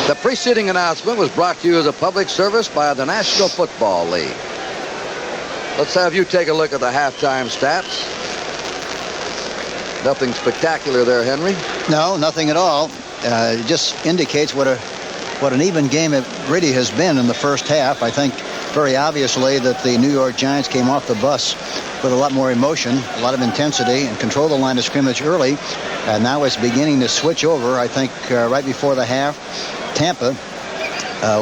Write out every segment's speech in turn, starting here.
The preceding announcement was brought to you as a public service by the National Football League. Let's have you take a look at the halftime stats. Nothing spectacular there, Henry. No, nothing at all. It just indicates what an even game it really has been in the first half. I think very obviously that the New York Giants came off the bus with a lot more emotion, a lot of intensity, and controlled the line of scrimmage early. And now it's beginning to switch over. I think right before the half, Tampa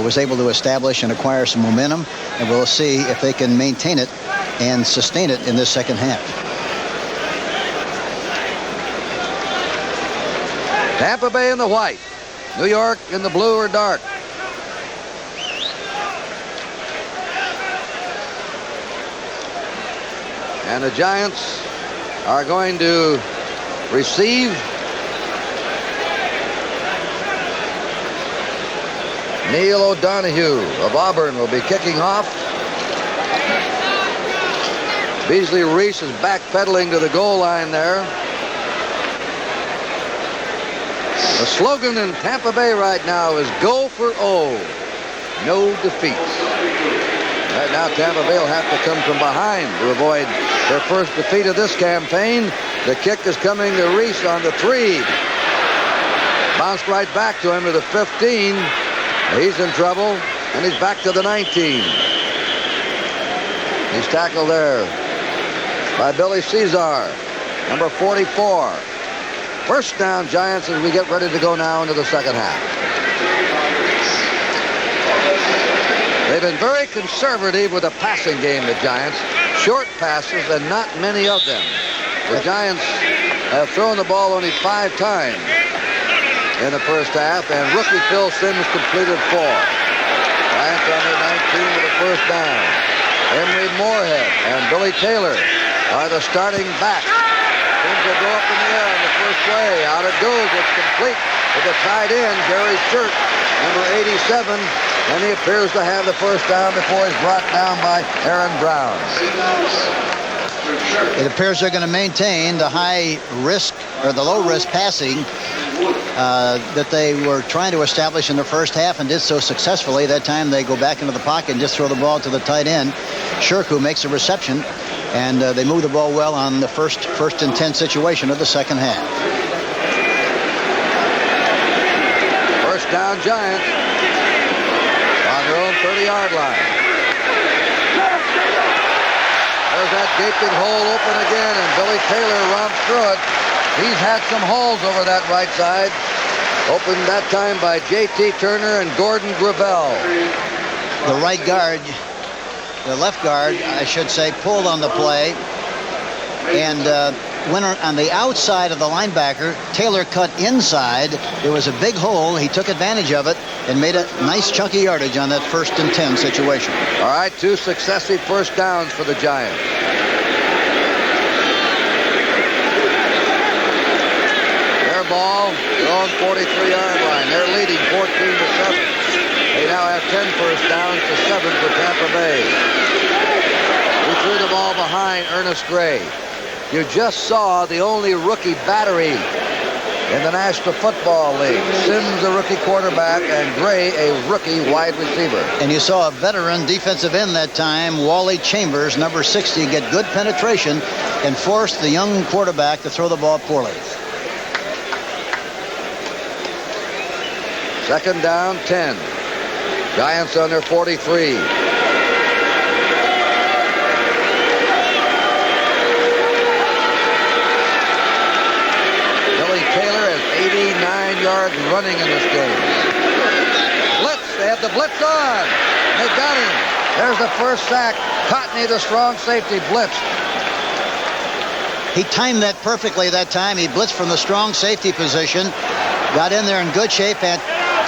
was able to establish and acquire some momentum, and we'll see if they can maintain it and sustain it in this second half. Tampa Bay in the white, New York in the blue or dark. And the Giants are going to receive. Neil O'Donohue of Auburn will be kicking off. Beasley Reese is backpedaling to the goal line there. The slogan in Tampa Bay right now is "Go for O, no defeats." Right now, Tampa Bay will have to come from behind to avoid their first defeat of this campaign. The kick is coming to Reese on the 3. Bounced right back to him to the 15. He's in trouble, and he's back to the 19. He's tackled there by Billy Caesar, number 44. First down, Giants, as we get ready to go now into the second half. They've been very conservative with the passing game, the Giants. Short passes and not many of them. The Giants have thrown the ball only 5 times in the first half, and rookie Phil Simms completed 4. Giants on their 19 with the first down. Emery Moorhead and Billy Taylor are the starting backs. Things will go up in the air on the first play. Out it goes. It's complete with the tight end, Gary Shirt, number 87. And he appears to have the first down before he's brought down by Aaron Brown. It appears they're going to maintain the high risk or the low risk passing that they were trying to establish in the first half and did so successfully. That time they go back into the pocket and just throw the ball to the tight end. Shirk, who makes a reception, and they move the ball well on the first and 10 situation of the second half. First down, Giants on their own 30-yard line. There's that gaping hole open again, and Billy Taylor romps through it. He's had some holes over that right side. Opened that time by J.T. Turner and Gordon Gravel. The right guard, the left guard, I should say, pulled on the play. And went on the outside of the linebacker. Taylor cut inside. There was a big hole. He took advantage of it and made a nice chunky yardage on that first and 10 situation. All right, 2 successive first downs for the Giants. Their ball, their own 43-yard line. They're leading 14-7. They now have 10 first downs to 7 for Tampa Bay. He threw the ball behind Ernest Gray. You just saw the only rookie battery in the National Football League. Simms, a rookie quarterback, and Gray, a rookie wide receiver. And you saw a veteran defensive end that time, Wally Chambers, number 60, get good penetration and force the young quarterback to throw the ball poorly. Second down, 10. Giants on their 43. Taylor has 89 yards running in this game. Blitz. They have the blitz on. They got him. There's the first sack. Cotney, the strong safety, blitzed. He timed that perfectly that time. He blitzed from the strong safety position. Got in there in good shape and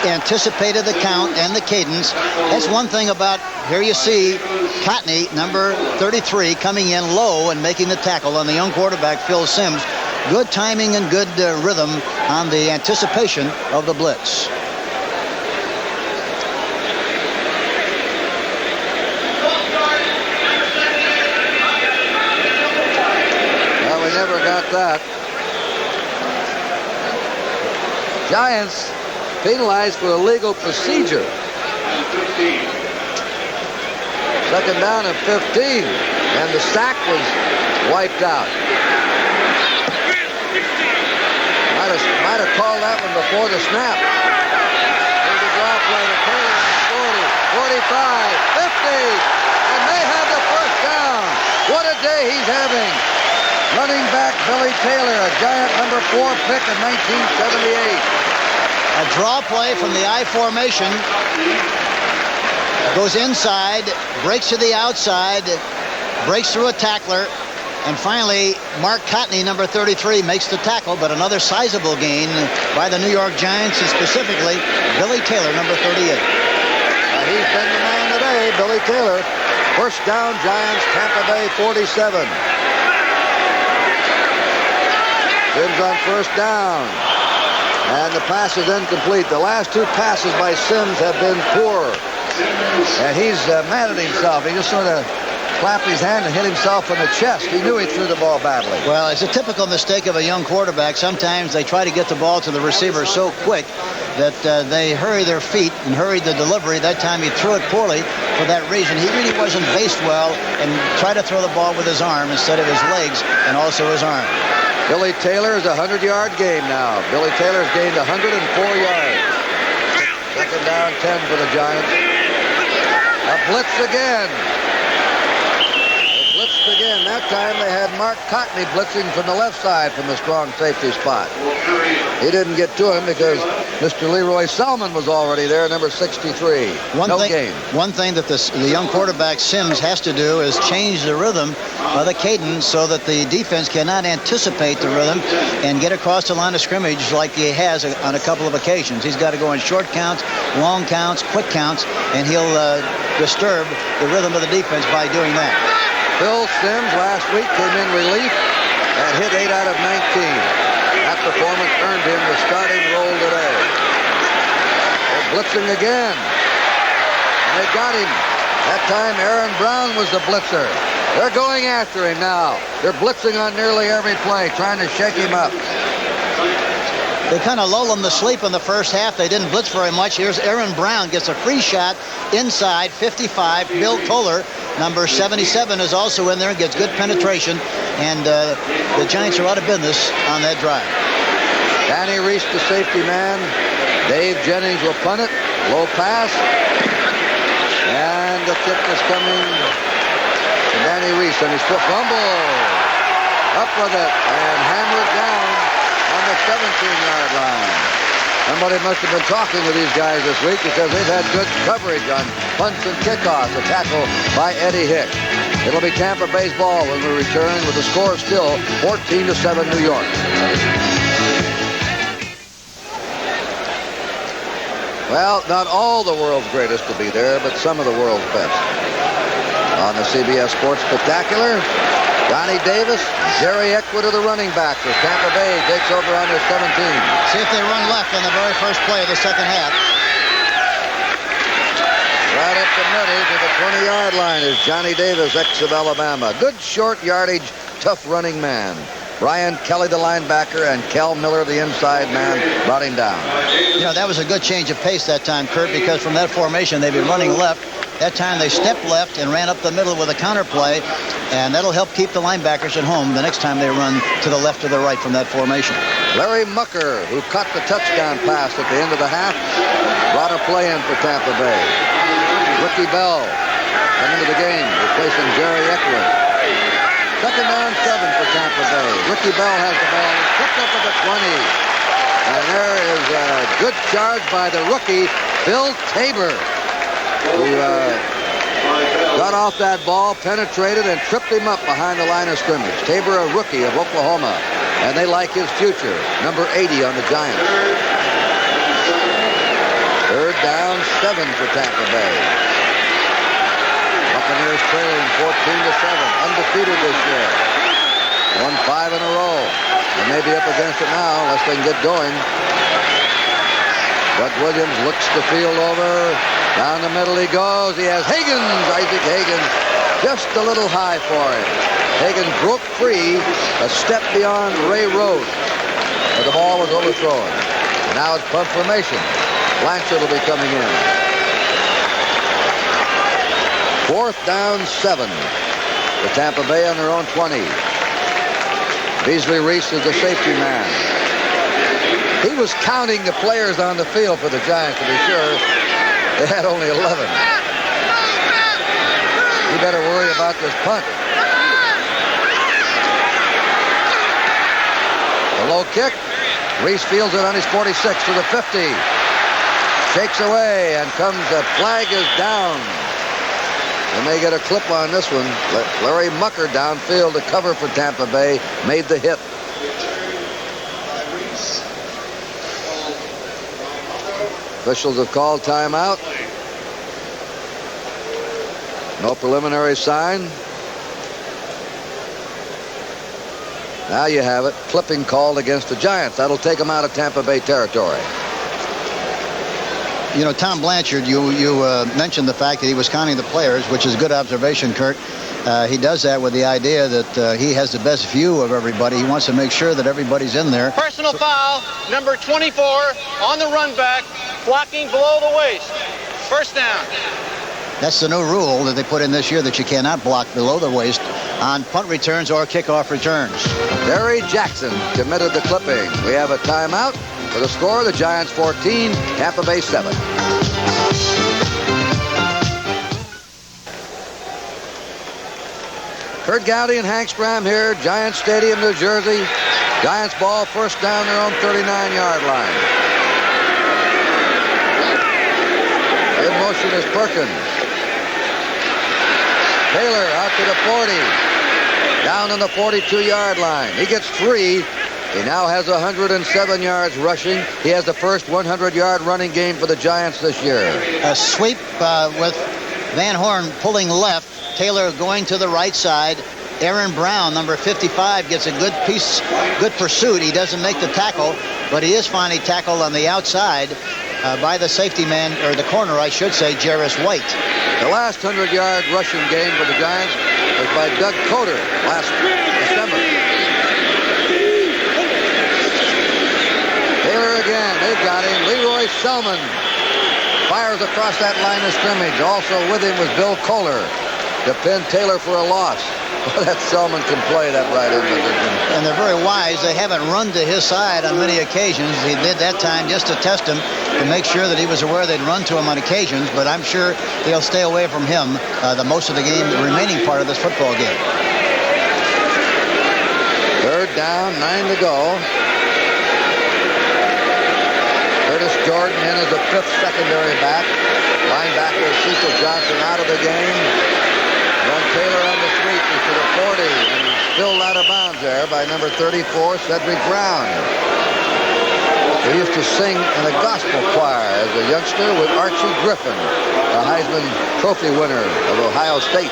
anticipated the count and the cadence. That's one thing about, here you see Cotney, number 33, coming in low and making the tackle on the young quarterback, Phil Simms. Good timing and good rhythm on the anticipation of the blitz. Well, we never got that. Giants penalized for illegal procedure. Second down and 15, and the sack was wiped out. Might have called that one before the snap. Here's the draw play to Taylor, 40, 45, 50, and they have the first down. What a day he's having. Running back Billy Taylor, a Giant number 4 pick in 1978. A draw play from the I formation. Goes inside, breaks to the outside, breaks through a tackler, and finally Mark Cotney, number 33, makes the tackle, but another sizable gain by the New York Giants, and specifically Billy Taylor, number 38. He's been the man today, Billy Taylor. First down, Giants, Tampa Bay 47. Sims on first down. And the pass is incomplete. The last two passes by Sims have been poor. And he's mad at himself. He just sort of clapped his hand and hit himself in the chest. He knew he threw the ball badly. Well, it's a typical mistake of a young quarterback. Sometimes they try to get the ball to the receiver so quick that they hurry their feet and hurry the delivery. That time he threw it poorly for that reason. He really wasn't based well and tried to throw the ball with his arm instead of his legs and also his arm. Billy Taylor is a 100-yard game now. Billy Taylor's gained 104 yards. Second down, 10 for the Giants. A blitz again. They blitzed again. That time they had Mark Cotney blitzing from the left side from the strong safety spot. He didn't get to him because Mr. Leroy Selman was already there, number 63. No gain. One thing that the young quarterback Sims has to do is change the rhythm of the cadence so that the defense cannot anticipate the rhythm and get across the line of scrimmage like he has on a couple of occasions. He's got to go in short counts, long counts, quick counts, and he'll disturb the rhythm of the defense by doing that. Phil Sims last week came in relief and hit 8 out of 19. That performance earned him the starting role today. They're blitzing again. And they got him. That time Aaron Brown was the blitzer. They're going after him now. They're blitzing on nearly every play, trying to shake him up. They kind of lull him to sleep in the first half. They didn't blitz very much. Here's Aaron Brown, gets a free shot inside, 55. Bill Toller, number 77, is also in there and gets good penetration. And the Giants are out of business on that drive. Danny Reese, the safety man. Dave Jennings will punt it. Low pass. And the kick is coming to Danny Reese on his foot. Fumble. Up with it and hammered down on the 17-yard line. Somebody must have been talking to these guys this week because they've had good coverage on punts and kickoffs. A tackle by Eddie Hick. It'll be Tampa Bay's ball when we return with the score still 14-7 New York. Well, not all the world's greatest to be there, but some of the world's best. On the CBS Sports Spectacular, Johnny Davis, Jerry Eckwood are the running backs as Tampa Bay takes over on their 17. See if they run left on the very first play of the second half. Right up the middle to the 20-yard line is Johnny Davis, ex of Alabama. Good short yardage, tough running man. Brian Kelly, the linebacker, and Kel Miller, the inside man, brought him down. You know, that was a good change of pace that time, Kurt, because from that formation, they've been running left. That time they stepped left and ran up the middle with a counter play, and that'll help keep the linebackers at home the next time they run to the left or the right from that formation. Larry Mucker, who caught the touchdown pass at the end of the half, brought a play in for Tampa Bay. Ricky Bell coming into the game, replacing Jerry Eckwood. Second down, 7 for Tampa Bay. Ricky Bell has the ball. He's picked up at the 20. And there is a good charge by the rookie, Bill Tabor, who got off that ball, penetrated, and tripped him up behind the line of scrimmage. Tabor, a rookie of Oklahoma, and they like his future. Number 80 on the Giants. Third down, 7 for Tampa Bay. Buccaneers trailing 14-7, undefeated this year. Won 5 in a row. They may be up against it now unless they can get going. Doug Williams looks the field over. Down the middle he goes. He has Higgins, Isaac Higgins, just a little high for him. Higgins broke free a step beyond Ray Rhodes, but the ball was overthrown. And now it's punt formation. Blanchard will be coming in. 4th down, 7. The Tampa Bay on their own 20. Beasley Reese is the safety man. He was counting the players on the field for the Giants to be sure. They had only 11. You better worry about this punt. The low kick. Reese fields it on his 46 to the 50. Shakes away and comes. The flag is down. They may get a clip on this one. Larry Mucker downfield to cover for Tampa Bay made the hit. Officials have called timeout. No preliminary sign. Now you have it. Clipping called against the Giants. That'll take them out of Tampa Bay territory. You know, Tom Blanchard, you mentioned the fact that he was counting the players, which is a good observation, Kurt. He does that with the idea that he has the best view of everybody. He wants to make sure that everybody's in there. Personal foul, number 24, on the run back, blocking below the waist. First down. That's the new rule that they put in this year, that you cannot block below the waist on punt returns or kickoff returns. Barry Jackson committed the clipping. We have a timeout. For the score, the Giants 14, Tampa Bay 7. Kurt Gowdy and Hank Stram here, Giants Stadium, New Jersey. Giants ball, first down, their own 39-yard line. In motion is Perkins. Taylor out to the 40. Down on the 42-yard line. He gets 3. He now has 107 yards rushing. He has the first 100-yard running game for the Giants this year. A sweep with Van Horn pulling left. Taylor going to the right side. Aaron Brown, number 55, gets a good pursuit. He doesn't make the tackle, but he is finally tackled on the outside by the safety man, or the corner, I should say, Jarris White. The last 100-yard rushing game for the Giants was by Doug Coder last December. Taylor again. They've got him. Leroy Selman fires across that line of scrimmage. Also with him was Bill Kohler to pin Taylor for a loss. Well, that Selman can play that right in. And they're very wise. They haven't run to his side on many occasions. He did that time just to test him, to make sure that he was aware they'd run to him on occasions. But I'm sure they'll stay away from him the most of the game, the remaining part of this football game. 3rd down, 9 to go. Curtis Jordan in as the 5th secondary back. Linebacker Cecil Johnson out of the game. Run Taylor on the sweep. He's to the 40. And he's spilled out of bounds there by number 34, Cedric Brown. He used to sing in a gospel choir as a youngster with Archie Griffin, a Heisman Trophy winner of Ohio State.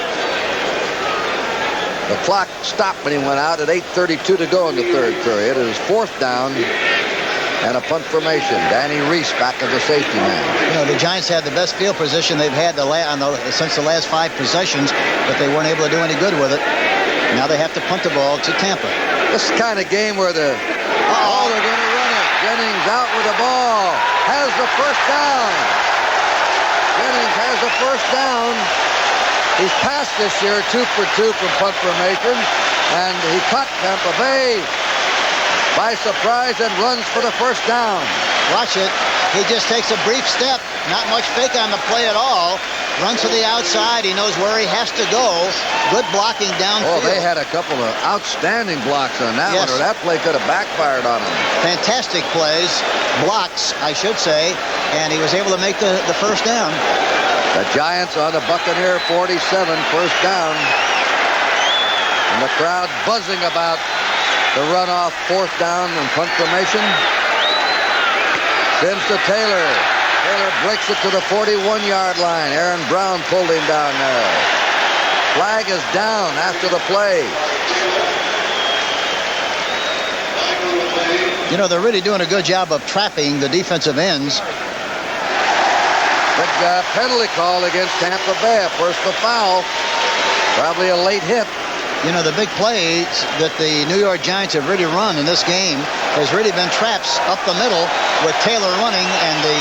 The clock stopped when he went out at 8:32 to go in the 3rd period. It is 4th down and a punt formation. Danny Reese back as a safety man. You know, the Giants had the best field position they've had since the last 5 possessions, but they weren't able to do any good with it. Now they have to punt the ball to Tampa. This is the kind of game where they're going to run it. Jennings out with the ball. Has the first down. Jennings has the first down. He's passed this year 2 for 2 from punt formation, and he caught Tampa Bay by surprise and runs for the first down. Watch it. He just takes a brief step. Not much fake on the play at all. Runs to the outside. He knows where he has to go. Good blocking downfield. Oh, they had a couple of outstanding blocks on that one, or that play could have backfired on him. Fantastic plays. Blocks, I should say. And he was able to make the first down. The Giants on the Buccaneer 47, first down. And the crowd buzzing about the runoff 4th down and punt formation. Sims to Taylor. Taylor breaks it to the 41-yard line. Aaron Brown pulled him down there. Flag is down after the play. You know, they're really doing a good job of trapping the defensive ends. Big penalty call against Tampa Bay. First the foul. Probably a late hit. You know, the big plays that the New York Giants have really run in this game has really been traps up the middle with Taylor running and the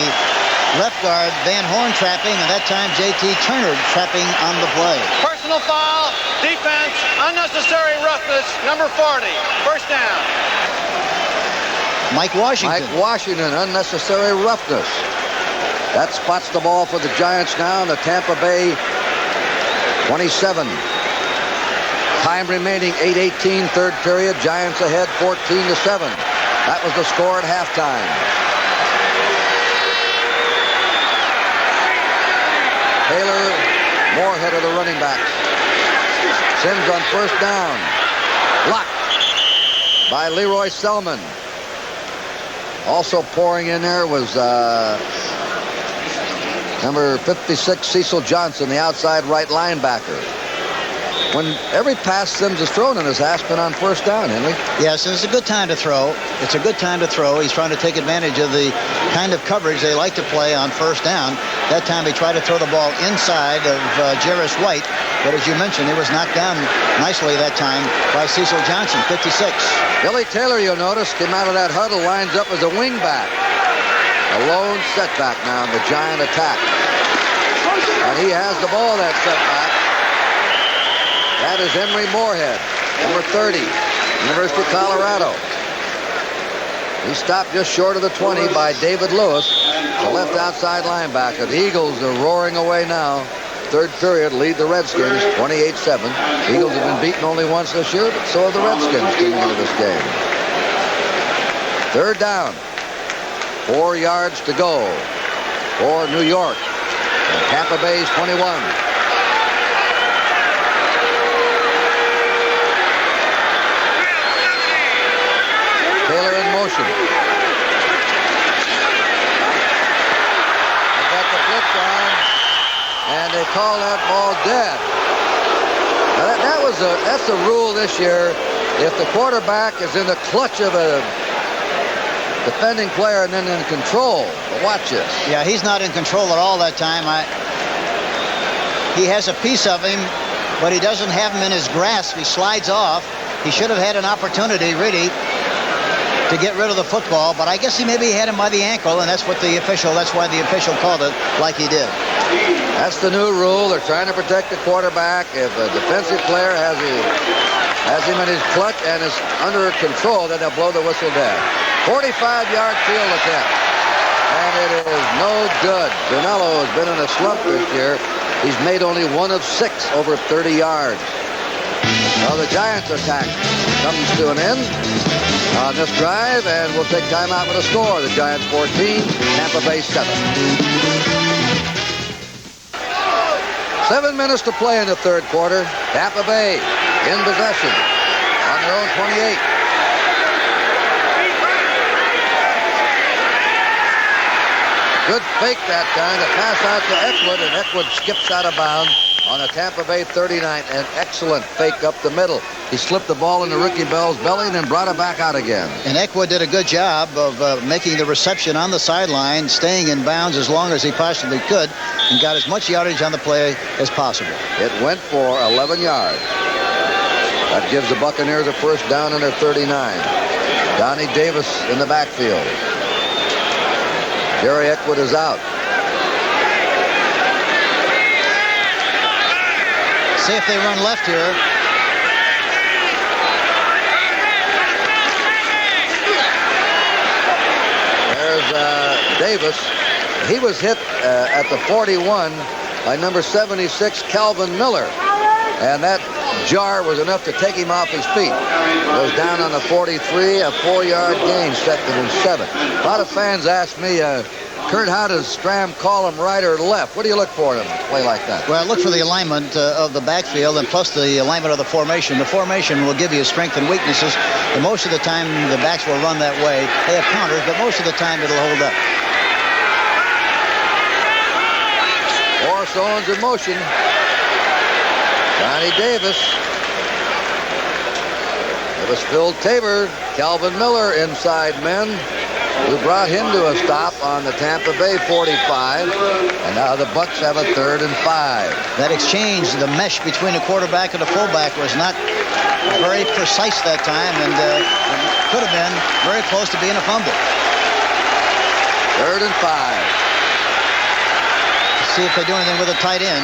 left guard Van Horn trapping, and that time J.T. Turner trapping on the play. Personal foul, defense, unnecessary roughness, number 40. First down. Mike Washington. Mike Washington, unnecessary roughness. That spots the ball for the Giants now in the Tampa Bay 27. Time remaining, 8:18, third period. Giants ahead 14-7. That was the score at halftime. Taylor, Moorhead are the running backs. Sims on first down. Blocked by Leroy Selman. Also pouring in there was number 56, Cecil Johnson, the outside right linebacker. When every pass Sims has thrown in his has been on first down, Henry. Yes, it's a good time to throw. It's a good time to throw. He's trying to take advantage of the kind of coverage they like to play on first down. That time he tried to throw the ball inside of Jarris White, but as you mentioned, it was knocked down nicely that time by Cecil Johnson, 56. Billy Taylor, you'll notice, came out of that huddle, lines up as a wingback. A lone setback now in the Giant attack. And he has the ball, that setback. That is Henry Moorhead, number 30, University of Colorado. He stopped just short of the 20 by David Lewis, the left outside linebacker. The Eagles are roaring away now. Third period, lead the Redskins 28-7. Eagles have been beaten only once this year, but so have the Redskins coming into this game. Third down. 4 yards to go for New York. And Tampa Bay's 21. Taylor in motion. They got the blitz on, and they call that ball dead. Now that's a rule this year. If the quarterback is in the clutch of a defending player and then in control, but watch this. Yeah, he's not in control at all that time. He has a piece of him, but he doesn't have him in his grasp. He slides off. He should have had an opportunity, really, to get rid of the football, but I guess he maybe had him by the ankle, and that's why the official called it like he did. That's the new rule. They're trying to protect the quarterback. If a defensive player has him in his clutch and is under control, then they'll blow the whistle dead. 45-yard field attempt, and it is no good. Danilo has been in a slump this year. He's made only 1 of 6 over 30 yards. Well, the Giants attack comes to an end on this drive, and we'll take time out with a score. The Giants 14, Tampa Bay 7. 7 minutes to play in the third quarter. Tampa Bay in possession on their own 28. Good fake that time. The pass out to Eckwood, and Eckwood skips out of bounds on a Tampa Bay 39. An excellent fake up the middle. He slipped the ball into Ricky Bell's belly and then brought it back out again. And Eckwood did a good job of making the reception on the sideline, staying in bounds as long as he possibly could, and got as much yardage on the play as possible. It went for 11 yards. That gives the Buccaneers a first down in their 39. Donnie Davis in the backfield. Jerry Eckwood is out. See if they run left here. There's Davis. He was hit at the 41 by number 76, Calvin Miller. And that jar was enough to take him off his feet. Goes down on the 43, a 4-yard gain, 2nd and 7. A lot of fans ask me, Kurt, how does Stram call him right or left? What do you look for in a play like that? Well, look for the alignment of the backfield and plus the alignment of the formation. The formation will give you strength and weaknesses. And most of the time, the backs will run that way. They have counters, but most of the time, it'll hold up. Morris Owens in motion. Donnie Davis. Davis filled Tabor. Calvin Miller inside men, who brought him to a stop on the Tampa Bay 45. And now the Bucs have a 3rd and 5. That exchange, the mesh between the quarterback and the fullback, was not very precise that time, and could have been very close to being a fumble. 3rd and 5. see if they do anything with a tight end.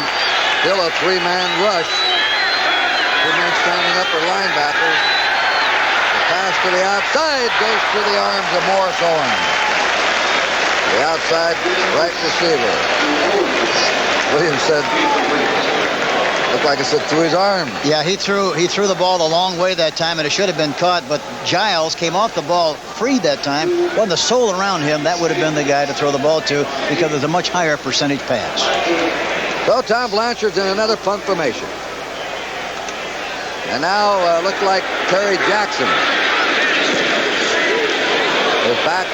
Still a three-man rush. Two men standing up for linebackers. The pass to the outside goes through the arms of Morris Owens. The outside right receiver. Williams said, looked like it said through his arm. Yeah, he threw the ball the long way that time, and it should have been caught, but Giles came off the ball free that time. Wasn't the soul around him, that would have been the guy to throw the ball to, because it's a much higher percentage pass. So Tom Blanchard's in another punt formation. And now looked like Terry Jackson is back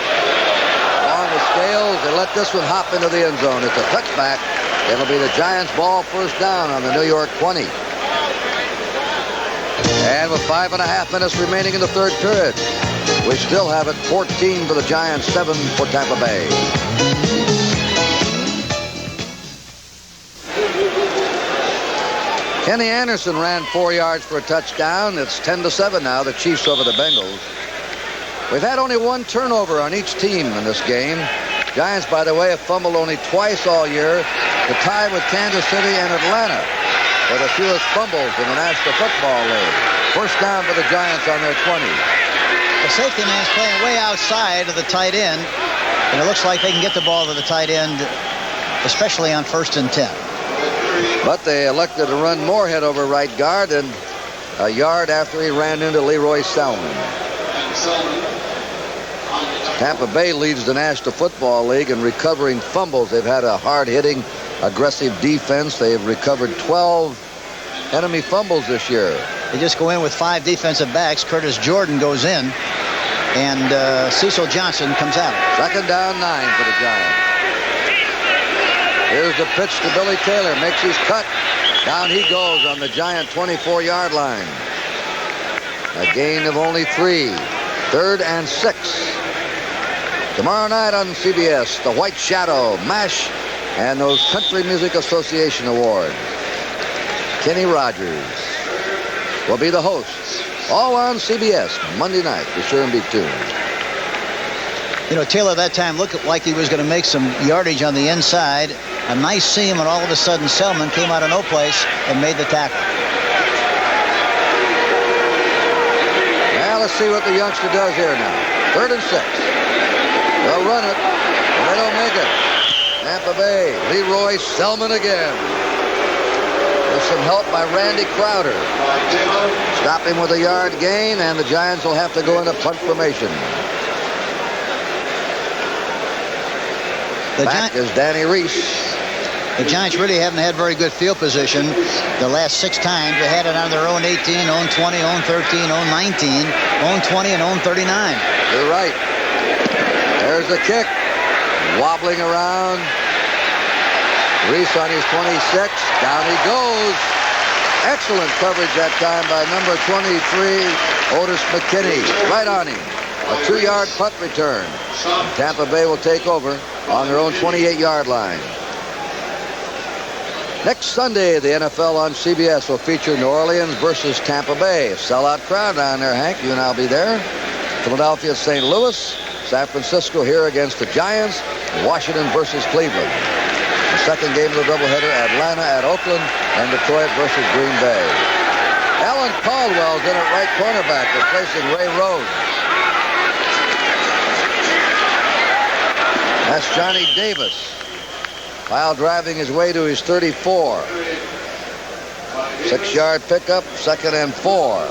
along the scales. They let this one hop into the end zone. It's a touchback. It'll be the Giants' ball, first down on the New York 20. And with 5.5 minutes remaining in the third period, we still have it 14 for the Giants, 7 for Tampa Bay. Kenny Anderson ran 4 yards for a touchdown. It's 10-7 now, the Chiefs over the Bengals. We've had only one turnover on each team in this game. Giants, by the way, have fumbled only twice all year, to tie with Kansas City and Atlanta for the fewest fumbles in the National Football League. First down for the Giants on their 20. The safety man's playing way outside of the tight end, and it looks like they can get the ball to the tight end, especially on 1st and 10. But they elected to run Moorhead over right guard, and a yard after he ran into Leroy Selman. Tampa Bay leads the National Football League in recovering fumbles. They've had a hard-hitting, aggressive defense. They've recovered 12 enemy fumbles this year. They just go in with 5 defensive backs. Curtis Jordan goes in, and Cecil Johnson comes out. Second down, 9 for the Giants. Here's the pitch to Billy Taylor. Makes his cut. Down he goes on the Giant 24-yard line. A gain of only 3. 3rd and 6. Tomorrow night on CBS, the White Shadow, MASH, and those Country Music Association Awards. Kenny Rogers will be the host. All on CBS Monday night. Be sure and be tuned. You know, Taylor that time looked like he was going to make some yardage on the inside. A nice seam, and all of a sudden Selman came out of no place and made the tackle. Now let's see what the youngster does here now. 3rd and 6. They'll run it. They don't make it. Tampa Bay. Leroy Selman again. With some help by Randy Crowder. Stop him with a yard gain, and the Giants will have to go into punt formation. Back is Danny Reese. The Giants really haven't had very good field position the last 6 times. They had it on their own 18, own 20, own 13, own 19, own 20, and own 39. You're right. There's the kick. Wobbling around. Reese on his 26. Down he goes. Excellent coverage that time by number 23, Otis McKinney. Right on him. A 2-yard punt return. And Tampa Bay will take over on their own 28-yard line. Next Sunday, the NFL on CBS will feature New Orleans versus Tampa Bay. A sellout crowd down there, Hank. You and I'll be there. Philadelphia, St. Louis. San Francisco here against the Giants. Washington versus Cleveland. The second game of the doubleheader, Atlanta at Oakland, and Detroit versus Green Bay. Alan Caldwell's in at right cornerback, replacing Ray Rhodes. That's Johnny Davis. Pile driving his way to his 34. 6-yard pickup, 2nd and 4.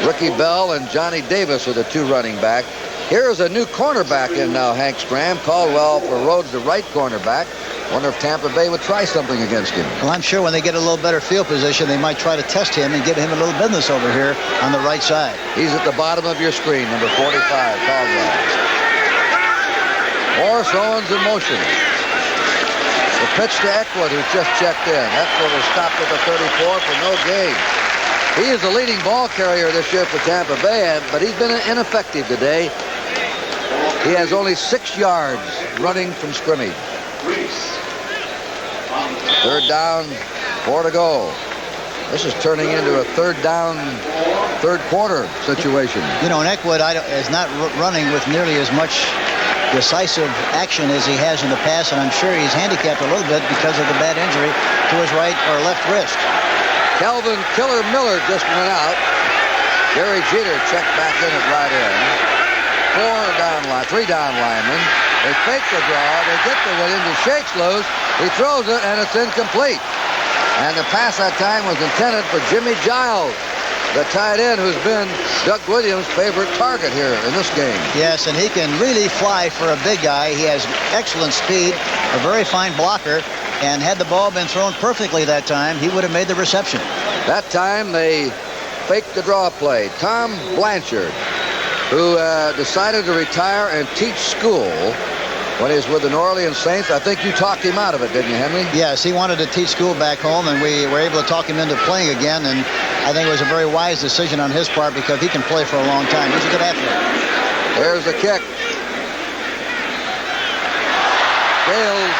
Ricky Bell and Johnny Davis are the 2 running back. Here's a new cornerback in now, Hank Stram. Caldwell for Rhodes, the right cornerback. Wonder if Tampa Bay would try something against him. Well, I'm sure when they get a little better field position, they might try to test him and give him a little business over here on the right side. He's at the bottom of your screen, number 45, Caldwell. Morris Owens in motion. The pitch to Eckwood, who's just checked in. Eckwood was stopped at the 34 for no gain. He is the leading ball carrier this year for Tampa Bay, but he's been ineffective today. He has only 6 yards running from scrimmage. 3rd down, 4 to go. This is turning into a 3rd down, 3rd quarter situation. You know, and Eckwood is not running with nearly as much decisive action as he has in the past, and I'm sure he's handicapped a little bit because of the bad injury to his right or left wrist. Kelvin Killer Miller just went out. Gary Jeter checked back in at right end. Three down linemen. They fake the draw. They get to Williams. He shakes loose. He throws it, and it's incomplete. And the pass that time was intended for Jimmy Giles, the tight end who's been Doug Williams' favorite target here in this game. Yes, and he can really fly for a big guy. He has excellent speed, a very fine blocker, and had the ball been thrown perfectly that time, he would have made the reception. That time they faked the draw play. Tom Blanchard, who decided to retire and teach school when he was with the New Orleans Saints. I think you talked him out of it, didn't you, Henry? Yes, he wanted to teach school back home, and we were able to talk him into playing again, and I think it was a very wise decision on his part because he can play for a long time. He's a good athlete. There's the kick. Gales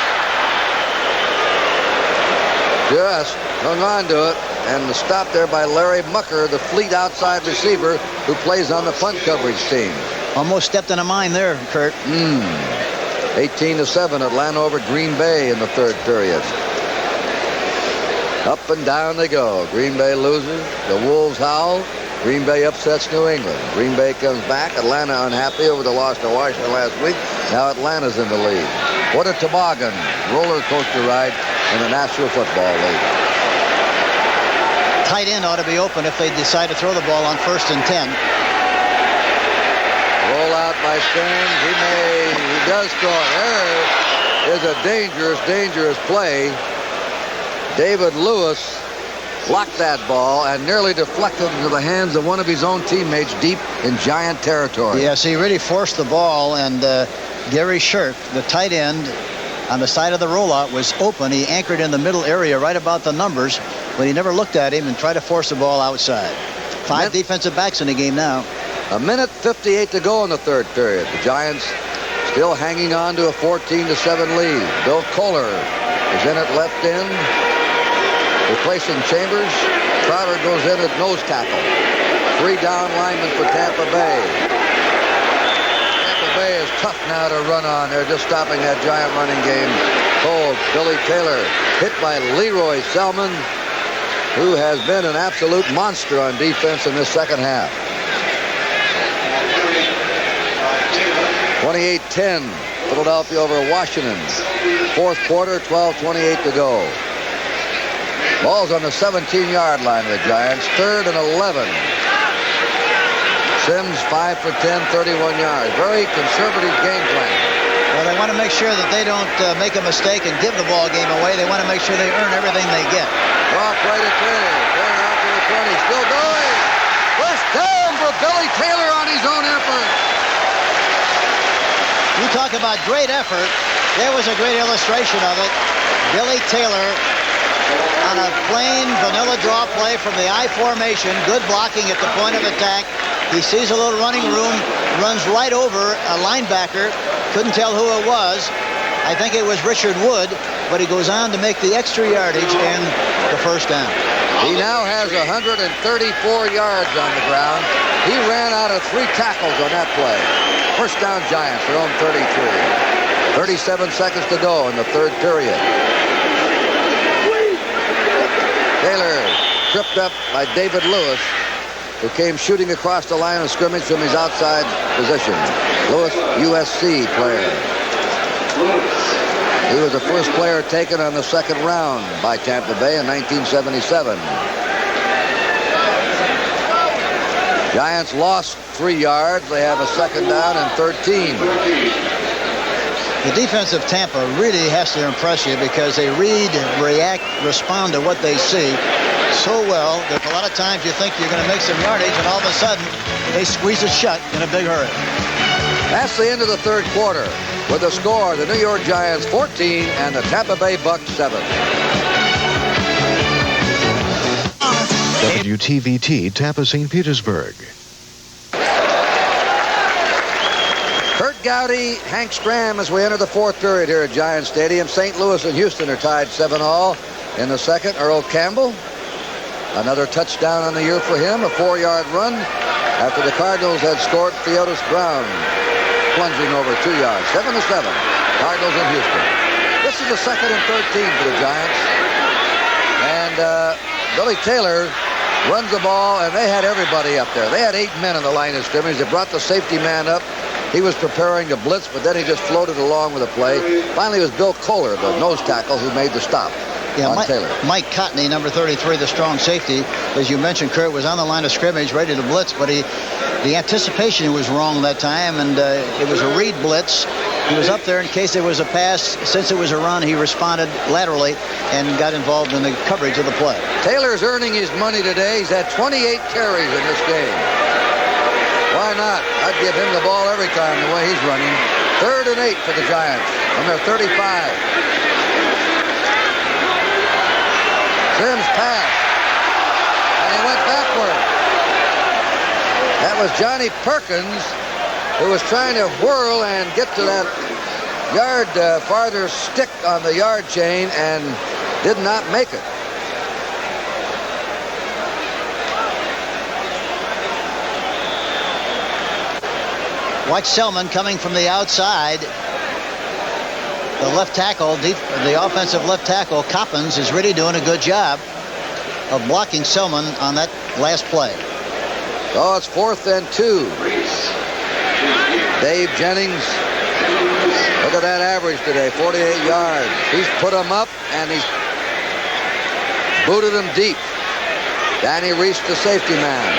just hung on to it, and the stop there by Larry Mucker, the fleet outside receiver who plays on the punt coverage team. Almost stepped in a mine there, Kurt. 18-7, Atlanta over Green Bay in the third period. Up and down they go. Green Bay loses. The Wolves howl. Green Bay upsets New England. Green Bay comes back. Atlanta unhappy over the loss to Washington last week. Now Atlanta's in the lead. What a toboggan roller coaster ride in the National Football League. Tight end ought to be open if they decide to throw the ball on 1st and 10. Roll out by Stearns. He does throw it. There is a dangerous play. David Lewis blocked that ball and nearly deflected into the hands of one of his own teammates deep in Giant territory. Yes, he really forced the ball, and Gary Shirk, the tight end on the side of the rollout, was open. He anchored in the middle area right about the numbers, but he never looked at him and tried to force the ball outside. 5 defensive backs in the game now. 1:58 to go in the third period. The Giants still hanging on to a 14-7 lead. Bill Kohler is in at left end, replacing Chambers. Crowder goes in at nose tackle. 3 down linemen for Tampa Bay. Tampa Bay is tough now to run on. They're just stopping that Giant running game cold. Billy Taylor hit by Leroy Selman, who has been an absolute monster on defense in this second half. 28-10, Philadelphia over Washington. Fourth quarter, 12:28 to go. Ball's on the 17-yard line of the Giants. 3rd and 11. Sims 5 for 10, 31 yards. Very conservative game plan. Well, they want to make sure that they don't make a mistake and give the ball game away. They want to make sure they earn everything they get. Off right at 20. Going out to the 20. Still going. First down for Billy Taylor on his own effort. You talk about great effort. There was a great illustration of it. Billy Taylor on a plain vanilla draw play from the I formation. Good blocking at the point of attack. He sees a little running room, runs right over a linebacker. Couldn't tell who it was. I think it was Richard Wood, but he goes on to make the extra yardage and the first down. He now has 134 yards on the ground. He ran out of 3 tackles on that play. First down Giants, their own 33. 37 seconds to go in the third period. Taylor tripped up by David Lewis, who came shooting across the line of scrimmage from his outside position. Lewis, USC player. He was the first player taken on the second round by Tampa Bay in 1977. Giants lost 3 yards. They have a second down and 13. The defense of Tampa really has to impress you because they read, react, respond to what they see so well that a lot of times you think you're going to make some yardage, and all of a sudden they squeeze it shut in a big hurry. That's the end of the third quarter. With the score, the New York Giants 14 and the Tampa Bay Bucks 7. WTVT Tampa St. Petersburg. Kurt Gowdy, Hank Stram as we enter the fourth period here at Giant Stadium. St. Louis and Houston are tied 7-all in the second. Earl Campbell, another touchdown on the year for him, a 4-yard run after the Cardinals had scored Theodis Brown. plunging over 2 yards. 7-7. Cardinals in Houston. This is a 2nd and 13 for the Giants. And Billy Taylor runs the ball, and they had everybody up there. They had 8 men on the line of scrimmage. They brought the safety man up. He was preparing to blitz, but then he just floated along with the play. Finally, it was Bill Kohler, the nose tackle, who made the stop on Taylor. Mike Cotney, number 33, the strong safety, as you mentioned, Kurt, was on the line of scrimmage ready to blitz, but the anticipation was wrong that time, and it was a read blitz. He was up there in case there was a pass. Since it was a run, he responded laterally and got involved in the coverage of the play. Taylor's earning his money today. He's had 28 carries in this game. Why not? I'd give him the ball every time the way he's running. 3rd and 8 for the Giants from their 35. Sims passed, and he went backward. That was Johnny Perkins, who was trying to whirl and get to that yard farther stick on the yard chain and did not make it. Watch Selman coming from the outside. The left tackle, the offensive left tackle, Coppins, is really doing a good job of blocking Selman on that last play. So it's 4th and 2. Dave Jennings, look at that average today, 48 yards. He's put him up, and he's booted him deep. Danny Reese, the safety man.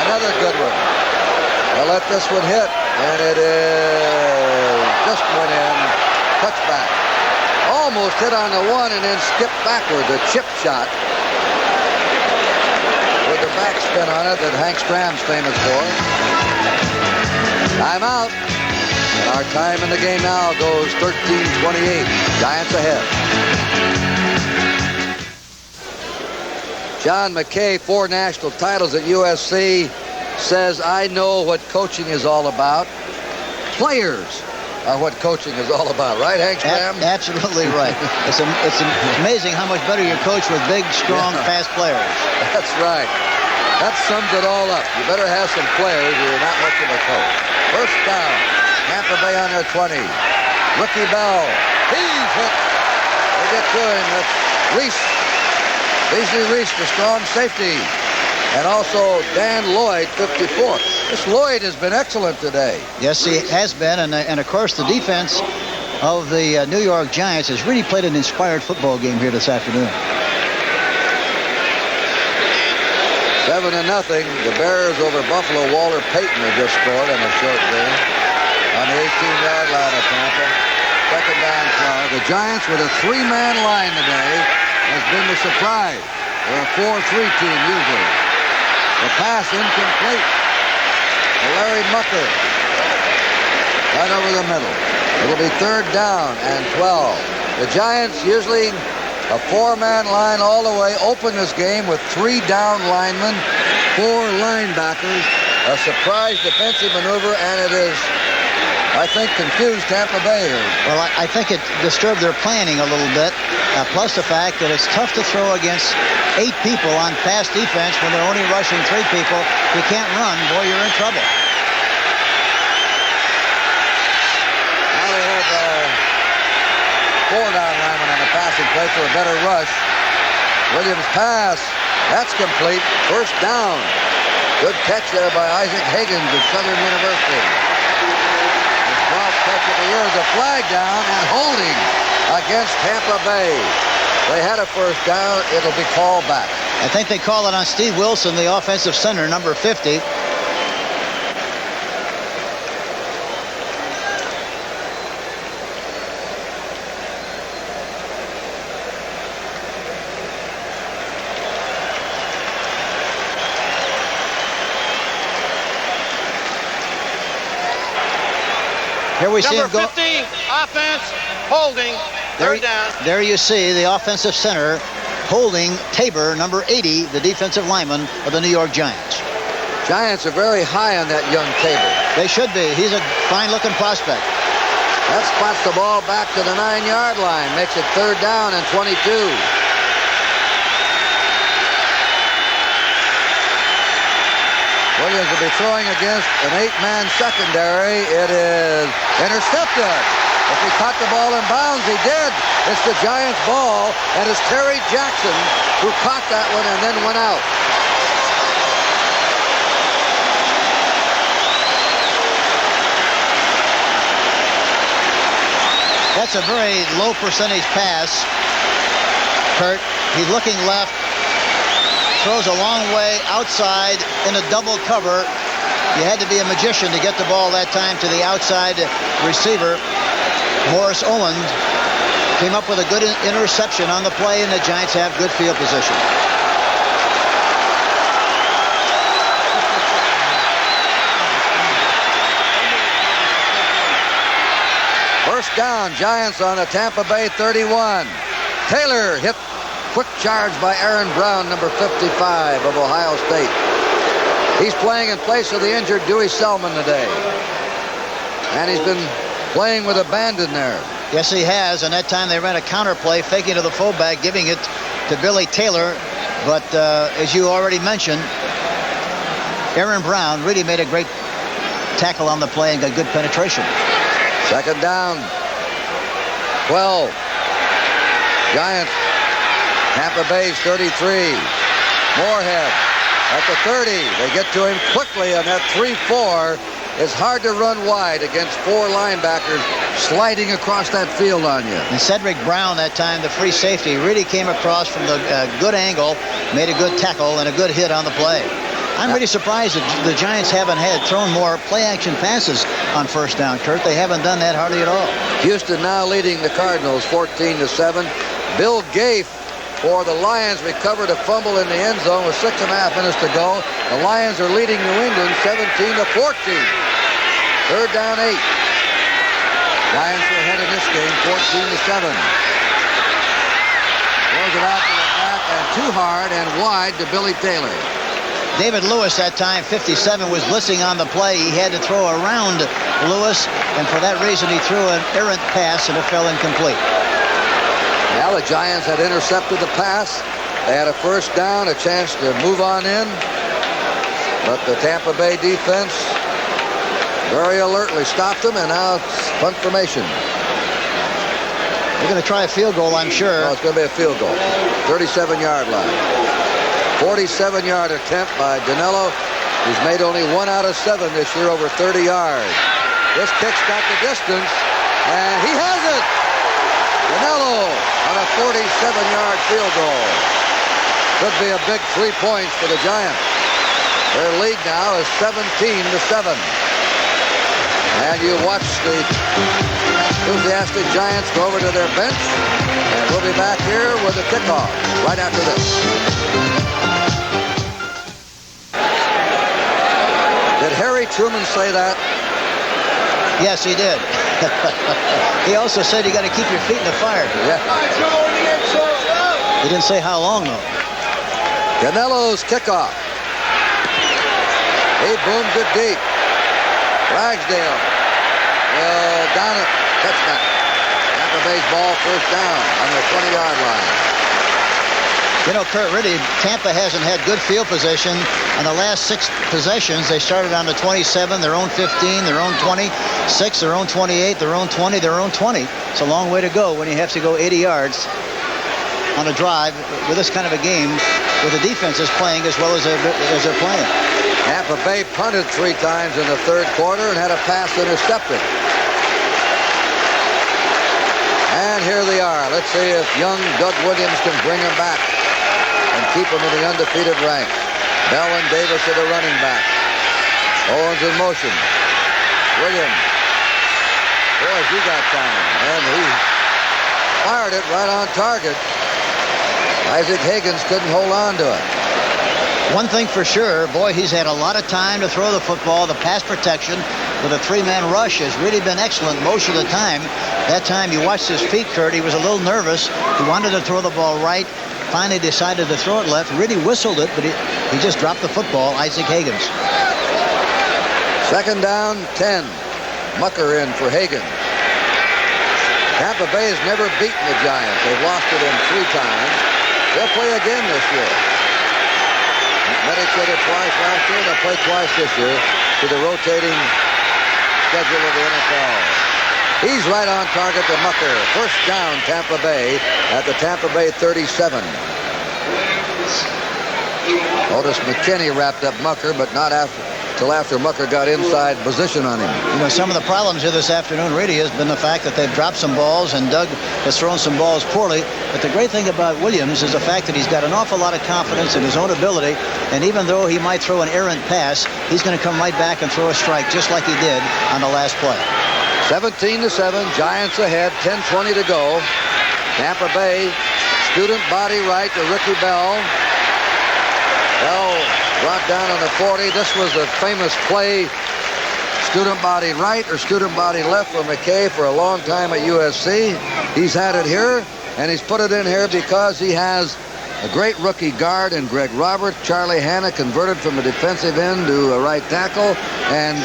Another good one. They'll let this one hit, and it just went in. Touchback. Almost hit on the one and then skipped backward. The chip shot with the backspin on it that Hank Stram's famous for. Timeout. And our time in the game now goes 13:28. Giants ahead. John McKay, 4 national titles at USC, says, I know what coaching is all about. Players are what coaching is all about. Right, Hank Stram? Absolutely right. It's amazing how much better you're coached with big, strong, fast players. That's right. That sums it all up. You better have some players or you're not much of a coach. First down. Tampa Bay on their 20. Ricky Bell. He's hit. They get to him. That's Reese. Beasley Reese, the strong safety. And also Dan Lloyd, 54. This Lloyd has been excellent today. Yes, he has been. And of course, the defense of the New York Giants has really played an inspired football game here this afternoon. 7-0. The Bears over Buffalo. Walter Payton has just scored on a short game on the 18-yard line of Tampa. 2nd down try. The Giants with a 3-man line today has been the surprise. They're a 4-3 team usually. The pass incomplete to Larry Mucker. Right over the middle. It'll be 3rd down and 12. The Giants usually a 4-man line all the way. Open this game with 3 down linemen, 4 linebackers. A surprise defensive maneuver, and it is, I think, confused Tampa Bay. Well, I think it disturbed their planning a little bit, plus the fact that it's tough to throw against 8 people on fast defense when they're only rushing 3 people. You can't run, boy, you're in trouble. Now they have 4 down linemen on the passing play for a better rush. Williams pass. That's complete. First down. Good catch there by Isaac Higgins of Southern University. His 12th catch of the year is a flag down and holding against Tampa Bay. They had a first down. It'll be called back. I think they call it on Steve Wilson, the offensive center, number 50. Here we see him go. Number 50, offense, holding, 3rd down. There you see the offensive center holding Tabor, number 80, the defensive lineman of the New York Giants. Giants are very high on that young Tabor. They should be. He's a fine-looking prospect. That spots the ball back to the 9-yard line. Makes it 3rd down and 22. Williams will be throwing against an 8-man secondary. It is intercepted. If he caught the ball in bounds, he did. It's the Giants' ball, and it's Terry Jackson who caught that one and then went out. That's a very low percentage pass, Kurt. He's looking left. Throws a long way outside in a double cover. You had to be a magician to get the ball that time to the outside receiver. Morris Owens came up with a good interception on the play, and the Giants have good field position. First down, Giants on the Tampa Bay 31. Taylor hit. Quick charge by Aaron Brown, number 55 of Ohio State. He's playing in place of the injured Dewey Selman today. And he's been playing with abandon there. Yes, he has. And that time they ran a counter play, faking to the fullback, giving it to Billy Taylor. But as you already mentioned, Aaron Brown really made a great tackle on the play and got good penetration. Second down, 12. Giants. Tampa Bay's 33. Moorhead at the 30. They get to him quickly on that 3-4. It's hard to run wide against 4 linebackers sliding across that field on you. And Cedric Brown that time, the free safety, really came across from the good angle, made a good tackle and a good hit on the play. I'm really surprised that the Giants haven't thrown more play-action passes on first down, Kurt. They haven't done that hardly at all. Houston now leading the Cardinals 14-7. Bill Gaife for the Lions recovered a fumble in the end zone with 6.5 minutes to go. The Lions are leading New England 17-14. Third down 8. Lions are ahead in this game 14-7. Throws it out to the back and too hard and wide to Billy Taylor. David Lewis that time, 57, was blitzing on the play. He had to throw around Lewis, and for that reason he threw an errant pass and it fell incomplete. Now the Giants had intercepted the pass. They had a first down, a chance to move on in. But the Tampa Bay defense very alertly stopped them, and now it's punt formation. They're going to try a field goal, I'm sure. No, it's going to be a field goal. 37-yard line. 47-yard attempt by Danilo, who's made only 1 out of 7 this year over 30 yards. This kick's got the distance, and he has it! Danilo on a 47-yard field goal. Could be a big 3 points for the Giants. Their lead now is 17-7. And you watch the enthusiastic Giants go over to their bench. And we'll be back here with the kickoff right after this. Did Harry Truman say that? Yes, he did. He also said you got to keep your feet in the fire. Yeah. He didn't say how long, though. Canelo's kickoff. He booms it deep. Ragsdale will down it. Touchdown. Tampa Bay's ball first down on the 20-yard line. You know, Kurt, really, Tampa hasn't had good field position. On the last 6 possessions, they started on the 27, their own 15, their own 26, their own 28, their own 20, their own 20. It's a long way to go when you have to go 80 yards on a drive with this kind of a game, where the defense is playing as well as they're playing. Tampa Bay punted 3 times in the third quarter and had a pass intercepted. And here they are. Let's see if young Doug Williams can bring them back and keep them in the undefeated rank. Bell and Davis are the running back. Owens in motion. Williams. Boy, he got time. And he fired it right on target. Isaac Higgins couldn't hold on to it. One thing for sure, boy, he's had a lot of time to throw the football. The pass protection with a 3-man rush has really been excellent most of the time. That time you watched his feet, Kurt, he was a little nervous. He wanted to throw the ball right. Finally decided to throw it left. Really whistled it, but he just dropped the football, Isaac Higgins. Second down, 10. Mucker in for Higgins. Tampa Bay has never beaten the Giants. They've lost it in 3 times. They'll play again this year. Medicated twice last year. They'll play twice this year to the rotating schedule of the NFL. He's right on target to Mucker. First down, Tampa Bay at the Tampa Bay 37. Otis McKinney wrapped up Mucker, but not till after Mucker got inside position on him. You know, some of the problems here this afternoon really has been the fact that they've dropped some balls and Doug has thrown some balls poorly. But the great thing about Williams is the fact that he's got an awful lot of confidence in his own ability. And even though he might throw an errant pass, he's going to come right back and throw a strike just like he did on the last play. 17-7, Giants ahead, 10:20 to go. Tampa Bay, student body right to Ricky Bell. Bell brought down on the 40. This was a famous play, student body right or student body left for McKay for a long time at USC. He's had it here, and he's put it in here because he has a great rookie guard in Greg Roberts. Charlie Hanna converted from a defensive end to a right tackle, and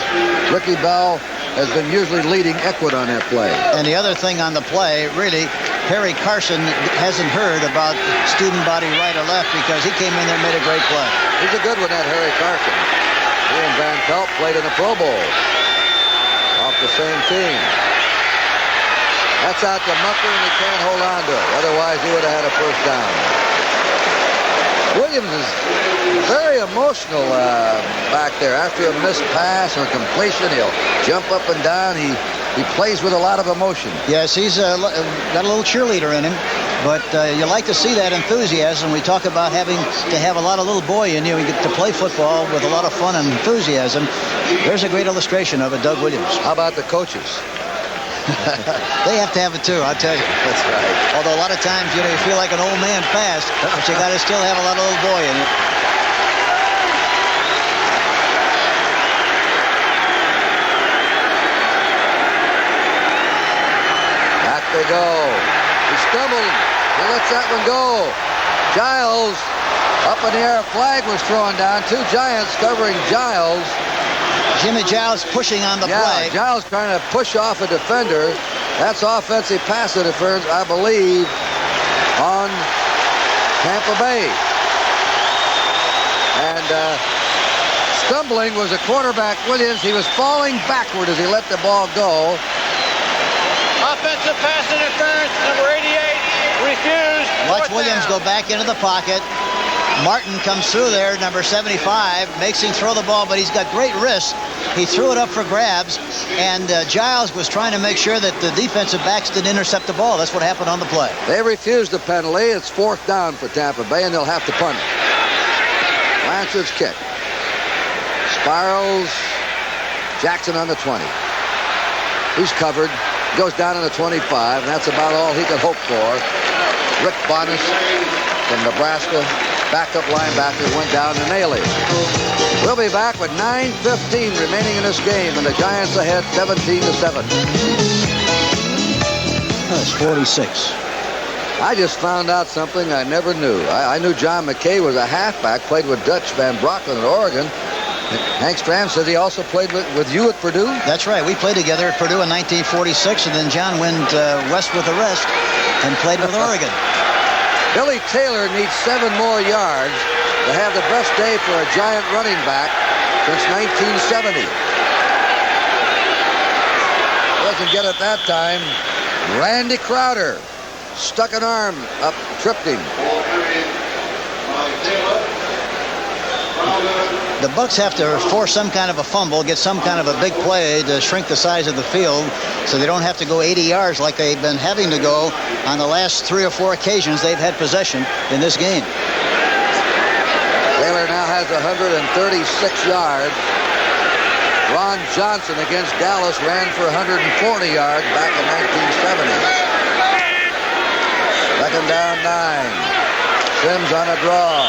Ricky Bell has been usually leading Eckwood on that play. And the other thing on the play, really, Harry Carson hasn't heard about student body right or left because he came in there and made a great play. He's a good one, that Harry Carson. He and Van Pelt played in the Pro Bowl off the same team. That's out to Mucker, and he can't hold on to it. Otherwise, he would have had a first down. Williams is very emotional back there. After a missed pass or completion, he'll jump up and down. He plays with a lot of emotion. Yes, he's got a little cheerleader in him, but you like to see that enthusiasm. We talk about having to have a lot of little boy in you. You get to play football with a lot of fun and enthusiasm. There's a great illustration of it, Doug Williams. How about the coaches? They have to have it too, I'll tell you. That's right. Although a lot of times, you know, you feel like an old man fast, but you got to still have a lot of little boy in it. Back they go. He stumbled. He lets that one go. Giles up in the air. A flag was thrown down. Two Giants covering Giles. Jimmy Giles pushing on the play. Giles trying to push off a defender. That's offensive pass interference, I believe, on Tampa Bay. And stumbling was a quarterback, Williams. He was falling backward as he let the ball go. Offensive pass interference, number 88, refused. Watch Williams go back into the pocket. Martin comes through there, number 75, makes him throw the ball, but he's got great wrist. He threw it up for grabs, and Giles was trying to make sure that the defensive backs didn't intercept the ball. That's what happened on the play. They refused the penalty. It's fourth down for Tampa Bay, and they'll have to punt it. Lancers kick. Spirals. Jackson on the 20. He's covered. Goes down on the 25, and that's about all he could hope for. Rick Bonas from Nebraska, backup linebacker, went down to nail him. We'll be back with 9:15 remaining in this game, and the Giants ahead 17-7. That's 46. I just found out something I never knew. I knew John McKay was a halfback, played with Dutch Van Broecklyn at Oregon. Hank Strand said he also played with you at Purdue? That's right. We played together at Purdue in 1946, and then John went west with the rest and played with Oregon. Billy Taylor needs 7 more yards to have the best day for a Giant running back since 1970. Doesn't get it that time. Randy Crowder stuck an arm up, tripped him. The Bucs have to force some kind of a fumble, get some kind of a big play to shrink the size of the field so they don't have to go 80 yards like they've been having to go on the last 3 or 4 occasions they've had possession in this game. Taylor now has 136 yards. Ron Johnson against Dallas ran for 140 yards back in 1970. Second down 9. Sims on a draw.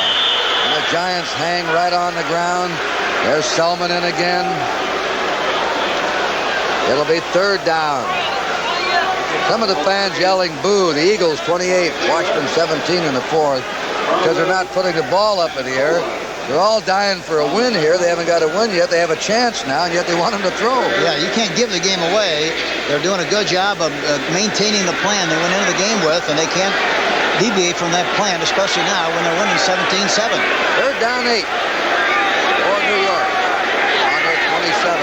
And the Giants hang right on the ground. There's Selman in again. It'll be third down. Some of the fans yelling boo. The Eagles 28, Washington 17 in the fourth, because they're not putting the ball up in the air. They're all dying for a win here. They haven't got a win yet. They have a chance now, and yet they want them to throw. Yeah, you can't give the game away. They're doing a good job of maintaining the plan they went into the game with, and they can't deviate from that plan, especially now when they're winning 17-7. Third down 8 for New York on their 27.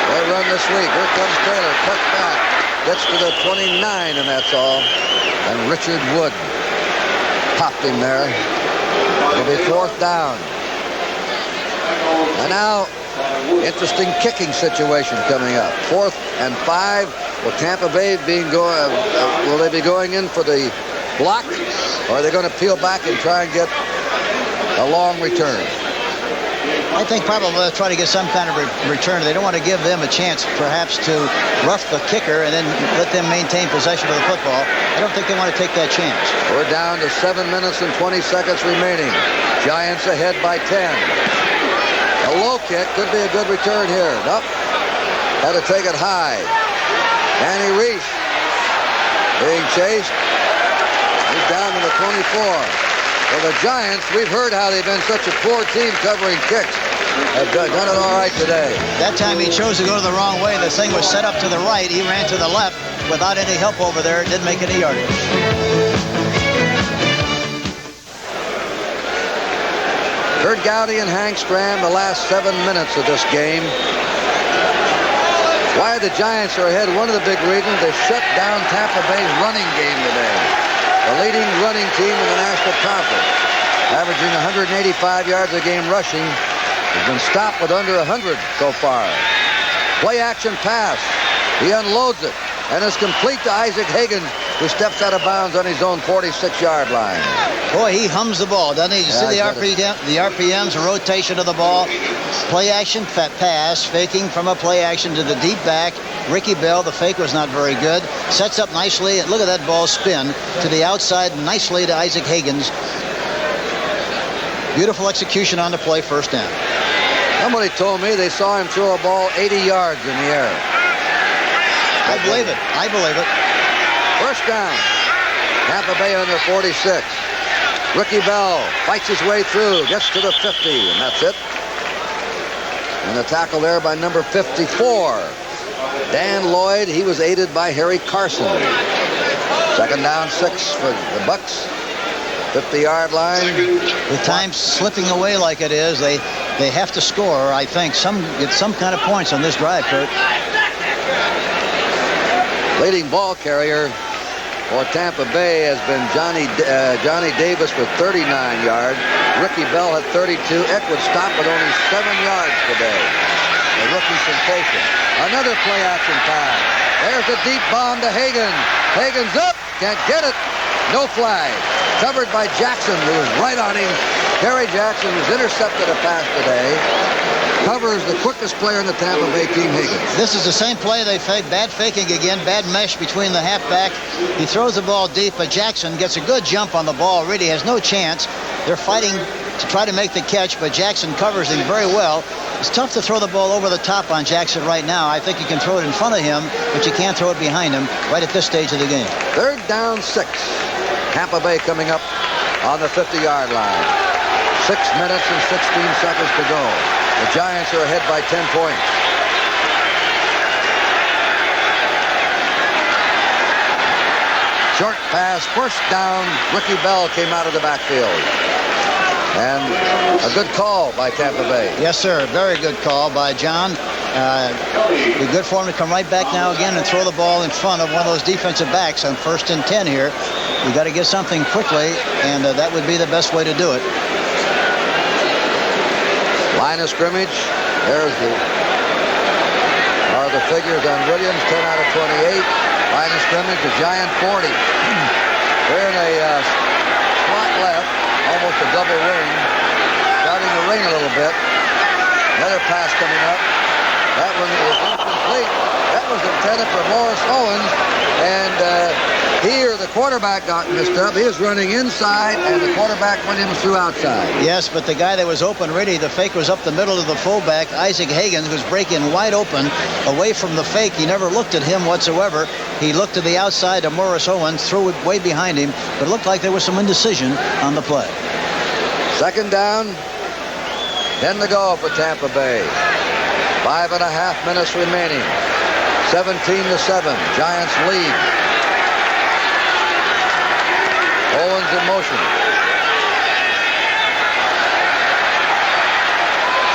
They run the sweep. Here comes Taylor. Cut back. Gets to the 29, and that's all. And Richard Wood popped him there. It'll be 4th down. And now, interesting kicking situation coming up. 4th and 5. Will Tampa Bay will they be going in for the block, or are they going to peel back and try and get a long return? I think probably they'll try to get some kind of return. They don't want to give them a chance, perhaps, to rough the kicker and then let them maintain possession of the football. I don't think they want to take that chance. We're down to 7 minutes and 20 seconds remaining. Giants ahead by 10. A low kick could be a good return here. Nope. Had to take it high. Danny Reese being chased. He's down to the 24. For the Giants, we've heard how they've been such a poor team covering kicks. Have done it all right today. That time he chose to go the wrong way. The thing was set up to the right. He ran to the left without any help over there. It didn't make any yardage. Kurt Gowdy and Hank Stram the last 7 minutes of this game. Why the Giants are ahead, one of the big reasons, they shut down Tampa Bay's running game today. The leading running team in the National Conference, averaging 185 yards a game rushing, has been stopped with under 100 so far. Play action pass. He unloads it, and is complete to Isaac Hagan, who steps out of bounds on his own 46-yard line. Boy, he hums the ball, doesn't he? You see the RPMs, the rotation of the ball. Play action pass, faking from a play action to the deep back. Ricky Bell, the fake was not very good. Sets up nicely, and look at that ball spin to the outside nicely to Isaac Higgins. Beautiful execution on the play, 1st down. Somebody told me they saw him throw a ball 80 yards in the air. I believe it. I believe it. 1st down. Tampa Bay on their 46. Ricky Bell fights his way through, gets to the 50, and that's it. And the tackle there by number 54. Dan Lloyd, he was aided by Harry Carson. 2nd down, 6 for the Bucks. 50-yard line. With time slipping away like it is, they have to score, I think, get some kind of points on this drive, Kurt. Leading ball carrier for Tampa Bay has been Johnny Davis with 39 yards. Ricky Bell had 32. Eckwood stopped with only 7 yards today. A rookie sensation. Another play action pass. There's a deep bomb to Hagan. Hagan's up. Can't get it. No flag. Covered by Jackson, who was right on him. Gary Jackson, who's intercepted a pass today, covers the quickest player in the Tampa Bay team, Higgins. This is the same play they fake. Bad faking again. Bad mesh between the halfback. He throws the ball deep, but Jackson gets a good jump on the ball. Really has no chance. They're fighting to try to make the catch, but Jackson covers him very well. It's tough to throw the ball over the top on Jackson right now. I think you can throw it in front of him, but you can't throw it behind him right at this stage of the game. 3rd down, 6. Tampa Bay coming up on the 50-yard line. 6 minutes and 16 seconds to go. The Giants are ahead by 10 points. Short pass, 1st down. Ricky Bell came out of the backfield. And a good call by Tampa Bay. Yes, sir. Very good call by John. It'd be good for him to come right back now again and throw the ball in front of one of those defensive backs on 1st and 10 here. You got to get something quickly, and that would be the best way to do it. Line of scrimmage. There's the figures on Williams. 10 out of 28. Line of scrimmage. The Giant 40. They're in a slot left. Almost a double wing. Starting to ring a little bit. Another pass coming up. That one is incomplete. That was intended for Morris Owens. And here the quarterback got messed up. He was running inside, and the quarterback went in through outside. Yes, but the guy that was open really, the fake was up the middle of the fullback, Isaac Hagan, who's breaking wide open away from the fake. He never looked at him whatsoever. He looked to the outside of Morris Owens, threw it way behind him, but it looked like there was some indecision on the play. 2nd down, 10 to go for Tampa Bay. 5.5 minutes remaining. 17-7. Giants lead. Owens in motion.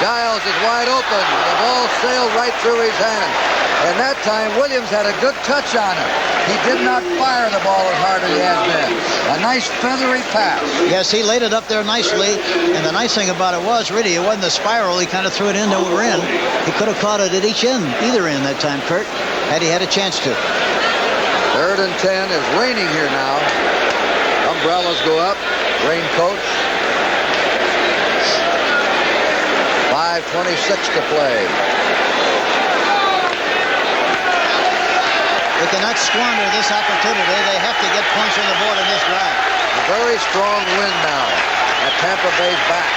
Giles is wide open. The ball sailed right through his hand. And that time, Williams had a good touch on it. He did not fire the ball as hard as he has been. A nice feathery pass. Yes, he laid it up there nicely. And the nice thing about it was, really, it wasn't a spiral. He kind of threw it into we're in. He could have caught it at each end, either end that time, Kurt, had he had a chance to. 3rd and 10. Is raining here now. Umbrellas go up. Raincoats. 5:26 to play. They cannot squander this opportunity. They have to get points on the board in this drive. A very strong wind now at Tampa Bay's back.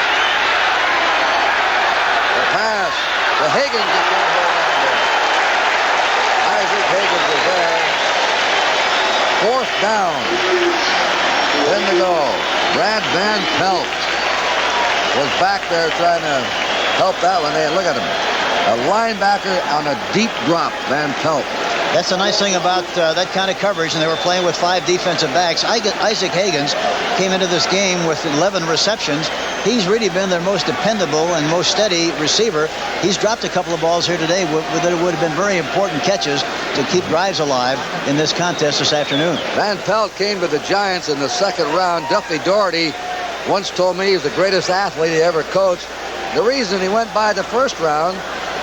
The pass to Higgins. He can't hold on there. Isaac Higgins is there. 4th down. 10 to go. Brad Van Pelt was back there trying to help that one. Hey, look at him. A linebacker on a deep drop, Van Pelt. That's the nice thing about that kind of coverage, and they were playing with 5 defensive backs. Isaac Higgins came into this game with 11 receptions. He's really been their most dependable and most steady receiver. He's dropped a couple of balls here today that would have been very important catches to keep drives alive in this contest this afternoon. Van Pelt came to the Giants in the 2nd round. Duffy Daugherty once told me he was the greatest athlete he ever coached. The reason he went by the 1st round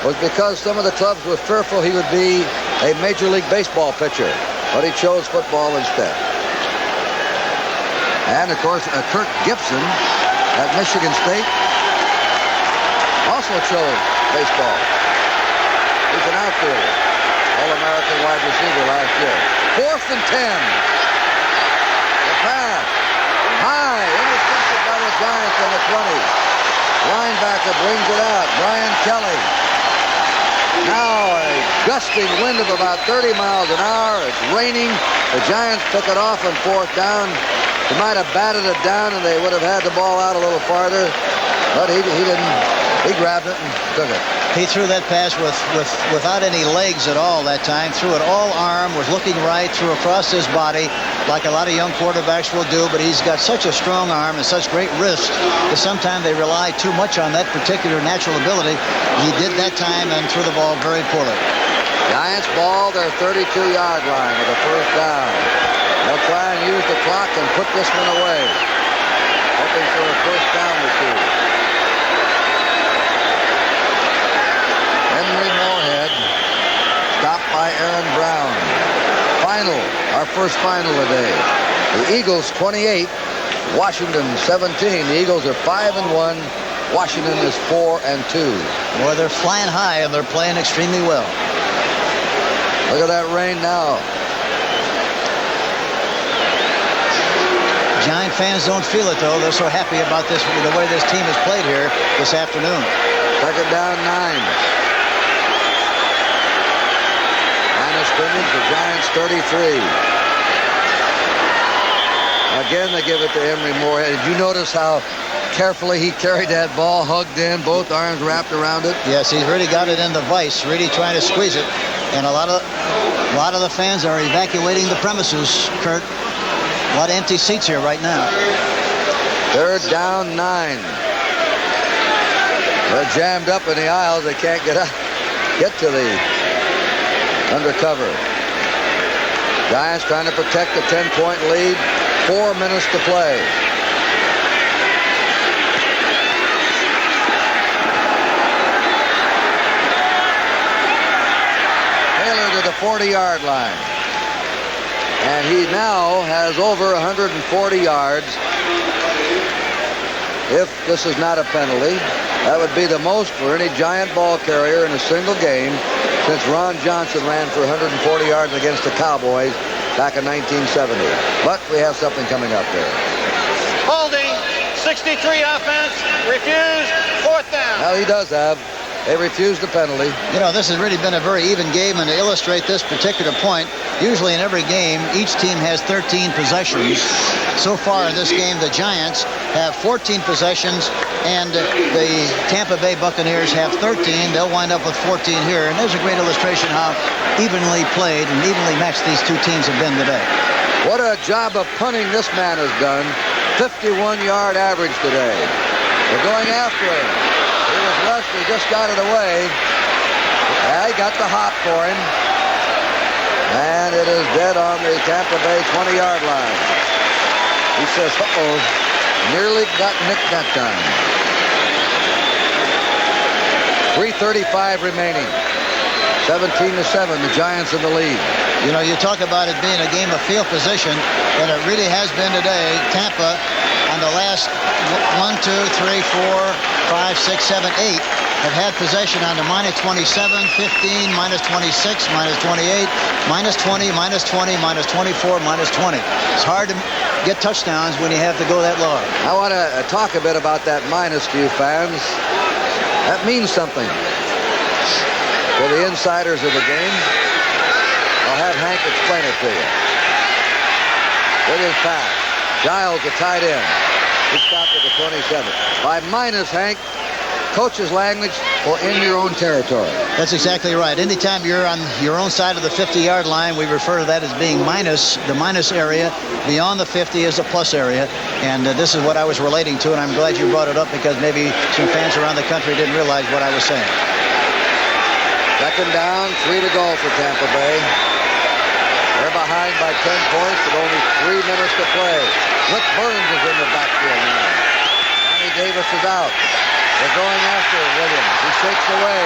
was because some of the clubs were fearful he would be a Major League Baseball pitcher, but he chose football instead. And, of course, Kirk Gibson at Michigan State also chose baseball. He's an outfielder, All-American wide receiver last year. 4th and 10. The pass, high, intercepted by the Giants on the 20. Linebacker brings it out, Brian Kelly. Now a gusting wind of about 30 miles an hour. It's raining. The Giants took it off on 4th down. He might have batted it down and they would have had the ball out a little farther. But he didn't. He grabbed it and took it. He threw that pass without any legs at all that time. Threw it all arm, was looking right, threw across his body like a lot of young quarterbacks will do, but he's got such a strong arm and such great wrist that sometimes they rely too much on that particular natural ability. He did that time and threw the ball very poorly. Giants ball their 32-yard line with a 1st down. They'll try and use the clock and put this one away, hoping for a 1st down or 2. Henry Moorhead, stopped by Aaron Brown. Final, our first final today. The Eagles 28, Washington 17. The Eagles are 5-1. Washington is 4-2. Boy, they're flying high and they're playing extremely well. Look at that rain now. Giant fans don't feel it, though. They're so happy about this, the way this team has played here this afternoon. 2nd down, 9. Scrimmage, the Giants 33. Again, they give it to Henry Moorhead. Did you notice how carefully he carried that ball, hugged in, both arms wrapped around it? Yes, he's really got it in the vice, really trying to squeeze it. And a lot of the fans are evacuating the premises, Kurt. A lot of empty seats here right now. 3rd down, 9. They're jammed up in the aisles. They can't get to the undercover. Giants trying to protect the 10-point lead. 4 minutes to play. Taylor to the 40-yard line. And he now has over 140 yards. If this is not a penalty, that would be the most for any Giant ball carrier in a single game since Ron Johnson ran for 140 yards against the Cowboys back in 1970. But we have something coming up there. Holding, 63 offense, refused, 4th down. Now he does have. They refused the penalty. You know, this has really been a very even game, and to illustrate this particular point, usually in every game, each team has 13 possessions. So far in this game, the Giants have 14 possessions, and the Tampa Bay Buccaneers have 13. They'll wind up with 14 here, and there's a great illustration how evenly played and evenly matched these two teams have been today. What a job of punting this man has done. 51-yard average today. They're going after him. He was rushed. He just got it away. Yeah, he got the hop for him. And it is dead on the Tampa Bay 20-yard line. He says, uh-oh, nearly got nicked that time. 3:35 remaining. 17-7, the Giants in the lead. You know, you talk about it being a game of field position, and it really has been today. Tampa, on the last 1, 2, 3, 4, 5, 6, 7, 8, have had possession on the minus 27, 15, minus 26, minus 28, minus 20, minus 20, minus 24, minus 20. It's hard to get touchdowns when you have to go that low. I want to talk a bit about that minus to you fans. That means something for the insiders of the game. I'll have Hank explain it to you. With his pass. Giles, the tight end. He stopped at the 27. By minus, Hank, coach's language for in your own territory. That's exactly right. Anytime you're on your own side of the 50-yard line, we refer to that as being minus. The minus area beyond the 50 is a plus area. And this is what I was relating to, and I'm glad you brought it up because maybe some fans around the country didn't realize what I was saying. Second down, 3 to go for Tampa Bay. They're behind by 10 points with only 3 minutes to play. Rick Burns is in the backfield now. Johnny Davis is out. They're going after Williams. He shakes away.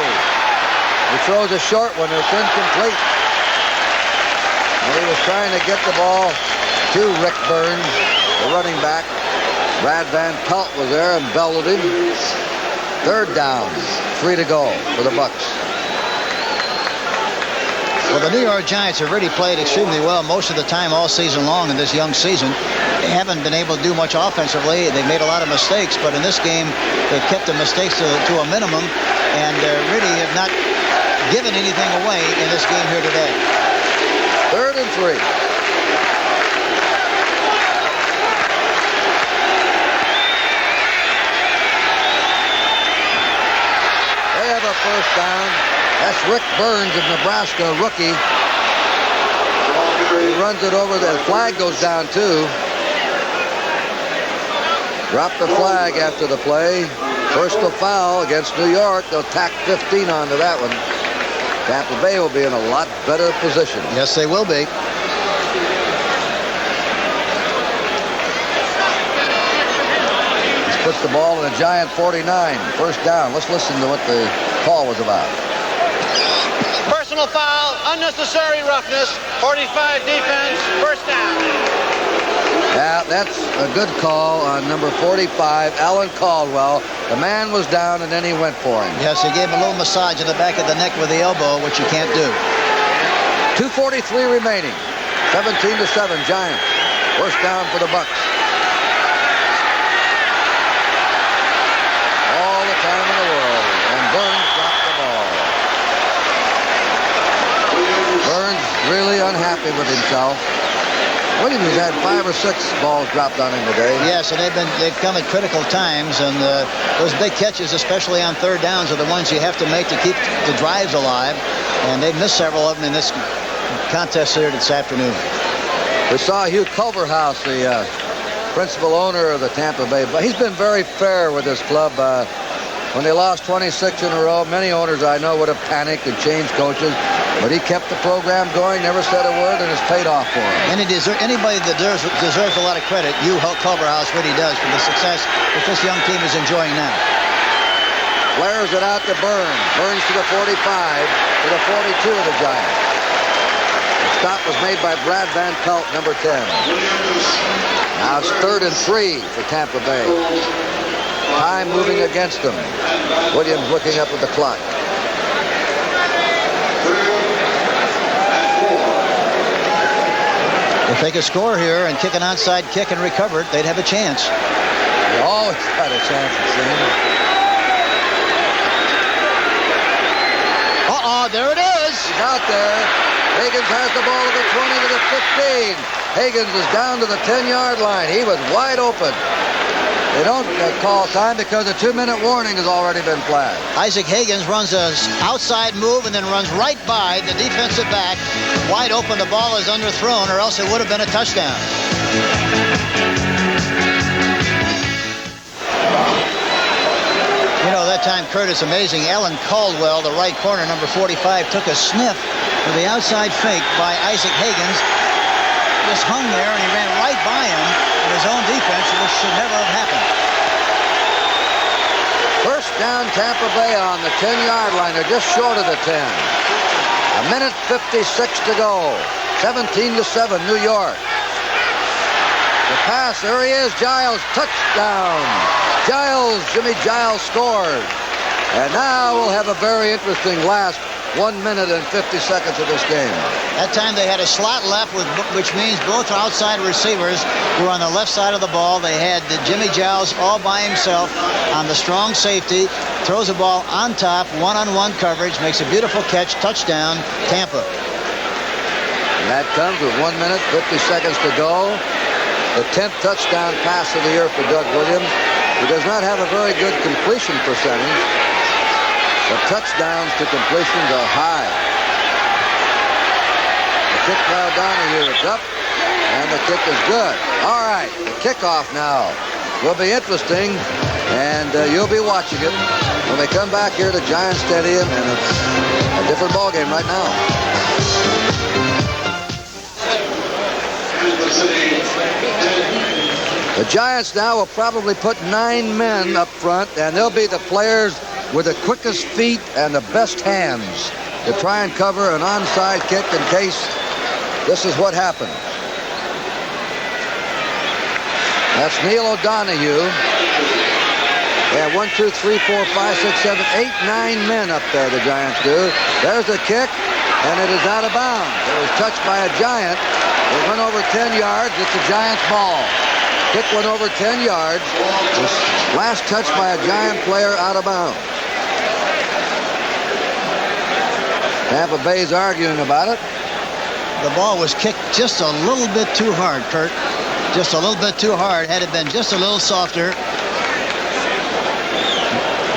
He throws a short one. It's incomplete. And he was trying to get the ball to Rick Burns, the running back. Brad Van Pelt was there and belted him. Third down, 3 to go for the Bucs. Well, the New York Giants have really played extremely well most of the time all season long in this young season. They haven't been able to do much offensively. They've made a lot of mistakes, but in this game, they've kept the mistakes to a minimum and really have not given anything away in this game here today. 3rd and 3. They have a first down. That's Rick Burns of Nebraska, rookie. He runs it over. The flag goes down, too. Drop the flag after the play. Personal foul against New York. They'll tack 15 onto that one. Tampa Bay will be in a lot better position. Yes, they will be. This puts the ball in the Giant 49. First down. Let's listen to what the call was about. Personal foul, unnecessary roughness, 45 defense, first down. Yeah, that's a good call on number 45, Alan Caldwell. The man was down, and then he went for him. Yes, he gave him a little massage in the back of the neck with the elbow, which you can't do. 2:43 remaining. 17-7, Giants. First down for the Bucs. All the time in the world, and Burns dropped the ball. Burns really unhappy with himself. Williams has had 5 or 6 balls dropped on him today. Yes, and they've come at critical times, and those big catches, especially on third downs, are the ones you have to make to keep the drives alive. And they've missed several of them in this contest here this afternoon. We saw Hugh Culverhouse, the principal owner of the Tampa Bay. But he's been very fair with this club. When they lost 26 in a row, many owners I know would have panicked and changed coaches. But he kept the program going, never said a word, and it's paid off for him. And anybody that deserves a lot of credit, Hugh Culverhouse really does, for the success that this young team is enjoying now. Flares it out to Burns. Burns to the 45, to the 42 of the Giants. The stop was made by Brad Van Pelt, number 10. Now it's 3rd and 3 for Tampa Bay. Time moving against them. Williams looking up at the clock. If they could score here and kick an onside kick and recover it, they'd have a chance. They always got a chance, it seems. There it is. He's out there. Higgins has the ball to the 20 to the 15. Higgins is down to the 10-yard line. He was wide open. They don't call time because a 2-minute warning has already been flagged. Isaac Higgins runs an outside move and then runs right by the defensive back. Wide open, the ball is underthrown, or else it would have been a touchdown. You know, that time, Kurt, it's amazing. Ellen Caldwell, the right corner, number 45, took a sniff with the outside fake by Isaac Higgins. Just hung there, and he ran right by him in his own defense, which should never have happened. First down, Tampa Bay on the 10-yard line. They're just short of the 10. A minute 56 to go. 17-7, New York. The pass, there he is, Giles, touchdown. Giles, Jimmy Giles scored. And now we'll have a very interesting last 1 minute and 50 seconds of this game. That time they had a slot left, which means both outside receivers were on the left side of the ball. They had Jimmy Giles all by himself on the strong safety. Throws the ball on top, one-on-one coverage, makes a beautiful catch, touchdown, Tampa. And that comes with 1 minute, 50 seconds to go. The 10th touchdown pass of the year for Doug Williams. He does not have a very good completion percentage, but touchdowns to completions are high. The kick by O'Donoghue is up, and the kick is good. All right, the kickoff now will be interesting, and you'll be watching it when they come back here to Giant Stadium, and it's a different ballgame right now. The Giants now will probably put 9 men up front, and they'll be the players with the quickest feet and the best hands to try and cover an onside kick in case this is what happens. That's Neil O'Donoghue. They have 1, 2, 3, 4, 5, 6, 7, 8, 9 men up there, the Giants do. There's the kick, and it is out of bounds. It was touched by a Giant. It went over 10 yards. It's a Giants ball. Kick went over 10 yards. Was last touched by a Giant player out of bounds. Tampa Bay's arguing about it. The ball was kicked just a little bit too hard, Kurt. Just a little bit too hard. Had it been just a little softer,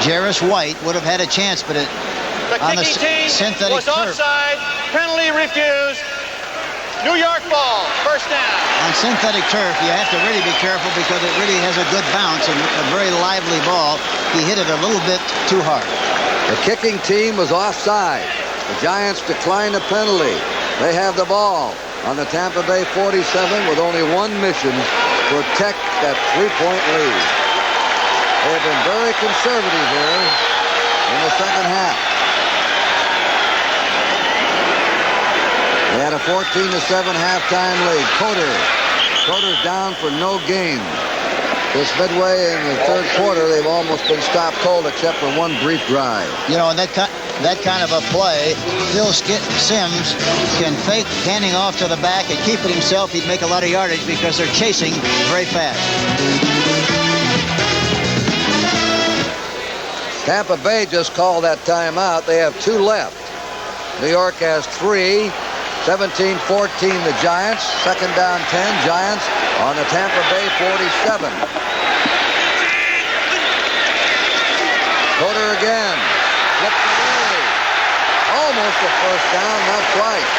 Jarris White would have had a chance, but on the synthetic was turf. Offside, penalty refused. New York ball, first down. On synthetic turf, you have to really be careful because it really has a good bounce and a very lively ball. He hit it a little bit too hard. The kicking team was offside. The Giants declined the penalty. They have the ball on the Tampa Bay 47 with only one mission: protect that three-point lead. They have been very conservative here in the second half. They had a 14-7 halftime lead. Coder's down for no gain. This midway in the third quarter, they've almost been stopped cold except for one brief drive. You know, and that kind of a play, Phil Simms can fake handing off to the back and keep it himself. He'd make a lot of yardage because they're chasing very fast. Tampa Bay just called that timeout. They have 2 left. New York has 3. 17-14 the Giants. Second down 10. Giants on the Tampa Bay 47. Coder again. Flips away. Almost a first down, not quite.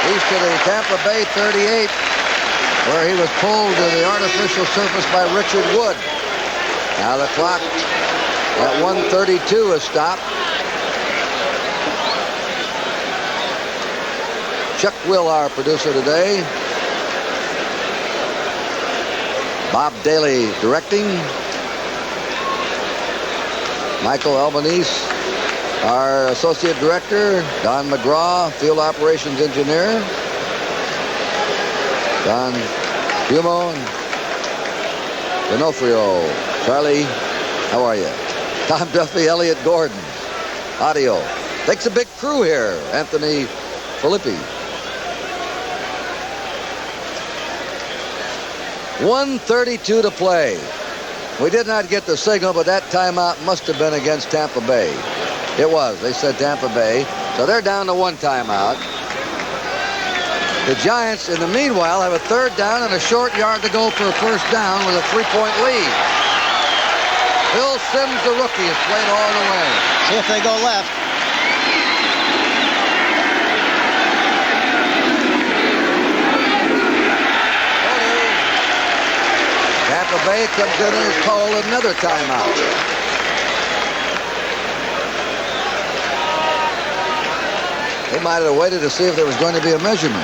He's to the Tampa Bay 38, where he was pulled to the artificial surface by Richard Wood. Now the clock at 1:32 is stopped. Chuck Will, our producer today. Bob Daly directing. Michael Albanese, our associate director. Don McGraw, field operations engineer. Don Humo and D'Onofrio. Charlie, how are you? Tom Duffy, Elliott Gordon. Audio. Takes a big crew here. Anthony Filippi. 1:32 to play. We did not get the signal, but that timeout must have been against Tampa Bay. It was. They said Tampa Bay. So they're down to 1 timeout. The Giants, in the meanwhile, have a 3rd down and a short yard to go for a first down with a 3-point lead. Phil Simms, the rookie, has played all the way. See if they go left. Tampa Bay comes in and is called another timeout. They might have waited to see if there was going to be a measurement.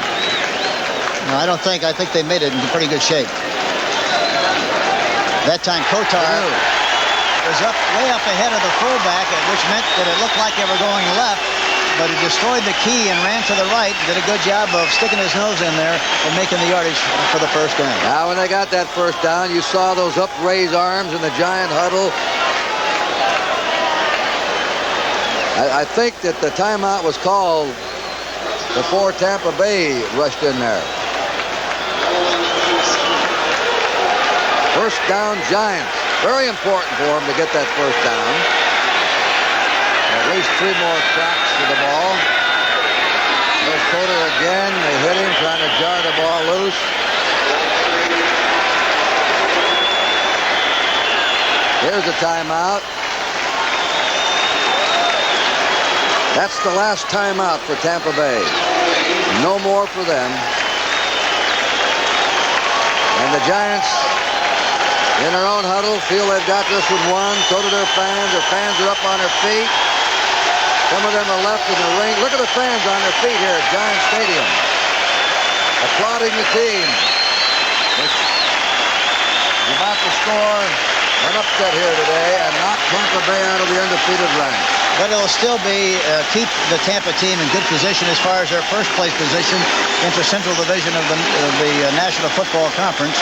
No, I don't think. I think they made it in pretty good shape. That time Kotar was way up ahead of the fullback, which meant that it looked like they were going left, but he destroyed the key and ran to the right. Did a good job of sticking his nose in there and making the yardage for the first down. Now, when they got that first down, you saw those upraised arms in the Giant huddle. I think that the timeout was called before Tampa Bay rushed in there. First down, Giants. Very important for them to get that first down. At least 3 more tracks to the ball. There's Coder again. They hit him, trying to jar the ball loose. Here's a timeout. That's the last timeout for Tampa Bay. No more for them. And the Giants, in their own huddle, feel they've got this one won. So do their fans. Their fans are up on their feet. Some of them are left in the ring. Look at the fans on their feet here at Giant Stadium, applauding the team. It's about to score an upset here today and knock Tampa Bay out of the undefeated ranks. But it'll still be keep the Tampa team in good position as far as their first place position into Central Division of the National Football Conference.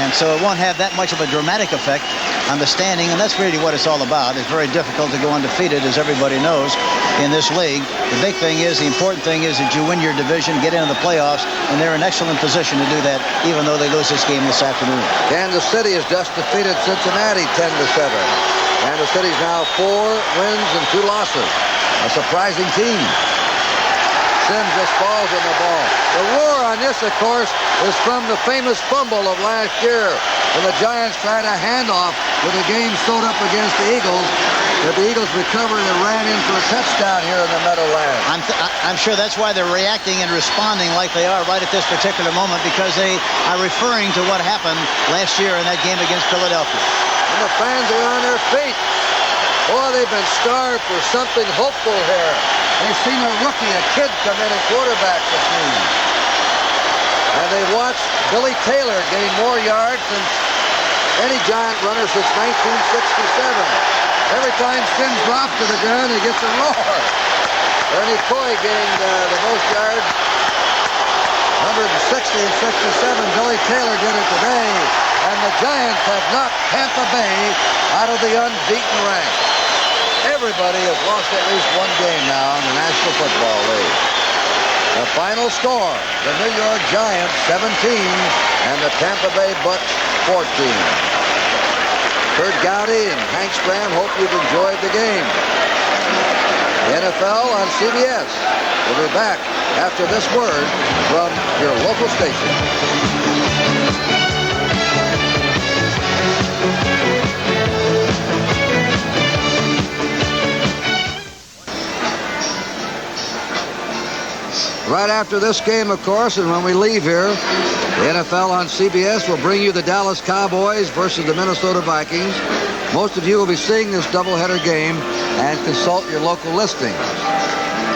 And so it won't have that much of a dramatic effect on the standing, and that's really what it's all about. It's very difficult to go undefeated, as everybody knows, in this league. The big thing is, the important thing is that you win your division, get into the playoffs, and they're in excellent position to do that, even though they lose this game this afternoon. Kansas City has just defeated Cincinnati 10-7. Kansas City's now 4 wins and 2 losses. A surprising team. Sims just falls on the ball. The roar on this, of course, is from the famous fumble of last year when the Giants tried a handoff with the game sewed up against the Eagles. But the Eagles recovered and ran in for a touchdown here in the Meadowlands. I'm sure that's why they're reacting and responding like they are right at this particular moment, because they are referring to what happened last year in that game against Philadelphia. And the fans are on their feet. Boy, they've been starved for something hopeful here. They've seen a rookie, a kid, come in and quarterback the team. And they've watched Billy Taylor gain more yards than any Giant runner since 1967. Every time Sims drops to the ground, he gets a roar. Ernie Coy gained the most yards, 160 and 67. Billy Taylor did it today. And the Giants have knocked Tampa Bay out of the unbeaten ranks. Everybody has lost at least one game now in the National Football League. The final score, the New York Giants 17 and the Tampa Bay Bucs 14. Kurt Gowdy and Hank Stram hope you've enjoyed the game. The NFL on CBS. We'll be back after this word from your local station. Right after this game, of course, and when we leave here, the NFL on CBS will bring you the Dallas Cowboys versus the Minnesota Vikings. Most of you will be seeing this doubleheader game and consult your local listings.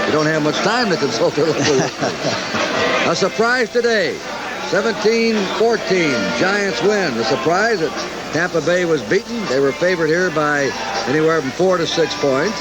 You don't have much time to consult your local listings. A surprise today, 17-14, Giants win. The surprise that Tampa Bay was beaten. They were favored here by anywhere from 4 to 6 points.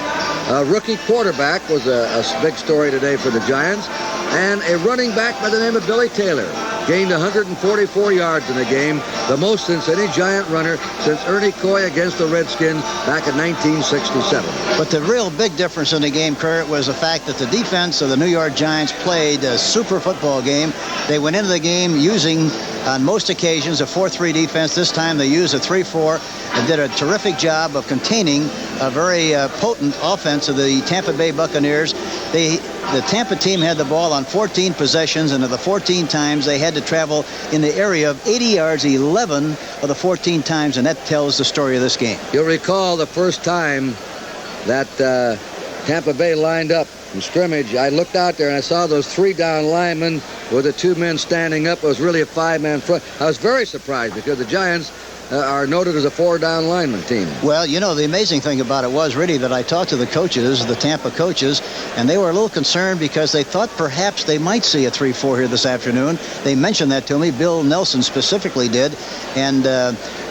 A rookie quarterback was a big story today for the Giants. And a running back by the name of Billy Taylor gained 144 yards in the game, the most since any Giant runner since Ernie Coy against the Redskins back in 1967. But the real big difference in the game, Kurt, was the fact that the defense of the New York Giants played a super football game. They went into the game using, on most occasions, a 4-3 defense. This time they used a 3-4 and did a terrific job of containing a very potent offense of the Tampa Bay Buccaneers. The Tampa team had the ball on 14 possessions, and of the 14 times they had to travel in the area of 80 yards 11 of the 14 times, and that tells the story of this game. You'll recall the first time that Tampa Bay lined up in scrimmage. I looked out there and I saw those 3 down linemen with the 2 men standing up. It was really a 5-man front. I was very surprised because the Giants are noted as a 4-down lineman team. Well, you know, the amazing thing about it was, really, that I talked to the coaches, the Tampa coaches, and they were a little concerned because they thought perhaps they might see a 3-4 here this afternoon. They mentioned that to me. Bill Nelson specifically did. And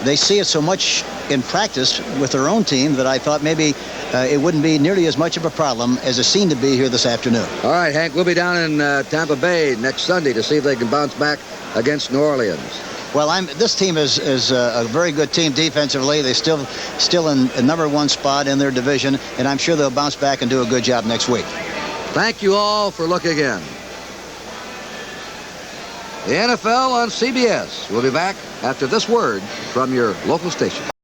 they see it so much in practice with their own team that I thought maybe it wouldn't be nearly as much of a problem as it seemed to be here this afternoon. All right, Hank, we'll be down in Tampa Bay next Sunday to see if they can bounce back against New Orleans. Well, this team is a very good team defensively. They're still in a #1 spot in their division, and I'm sure they'll bounce back and do a good job next week. Thank you all for looking in. The NFL on CBS. We'll be back after this word from your local station.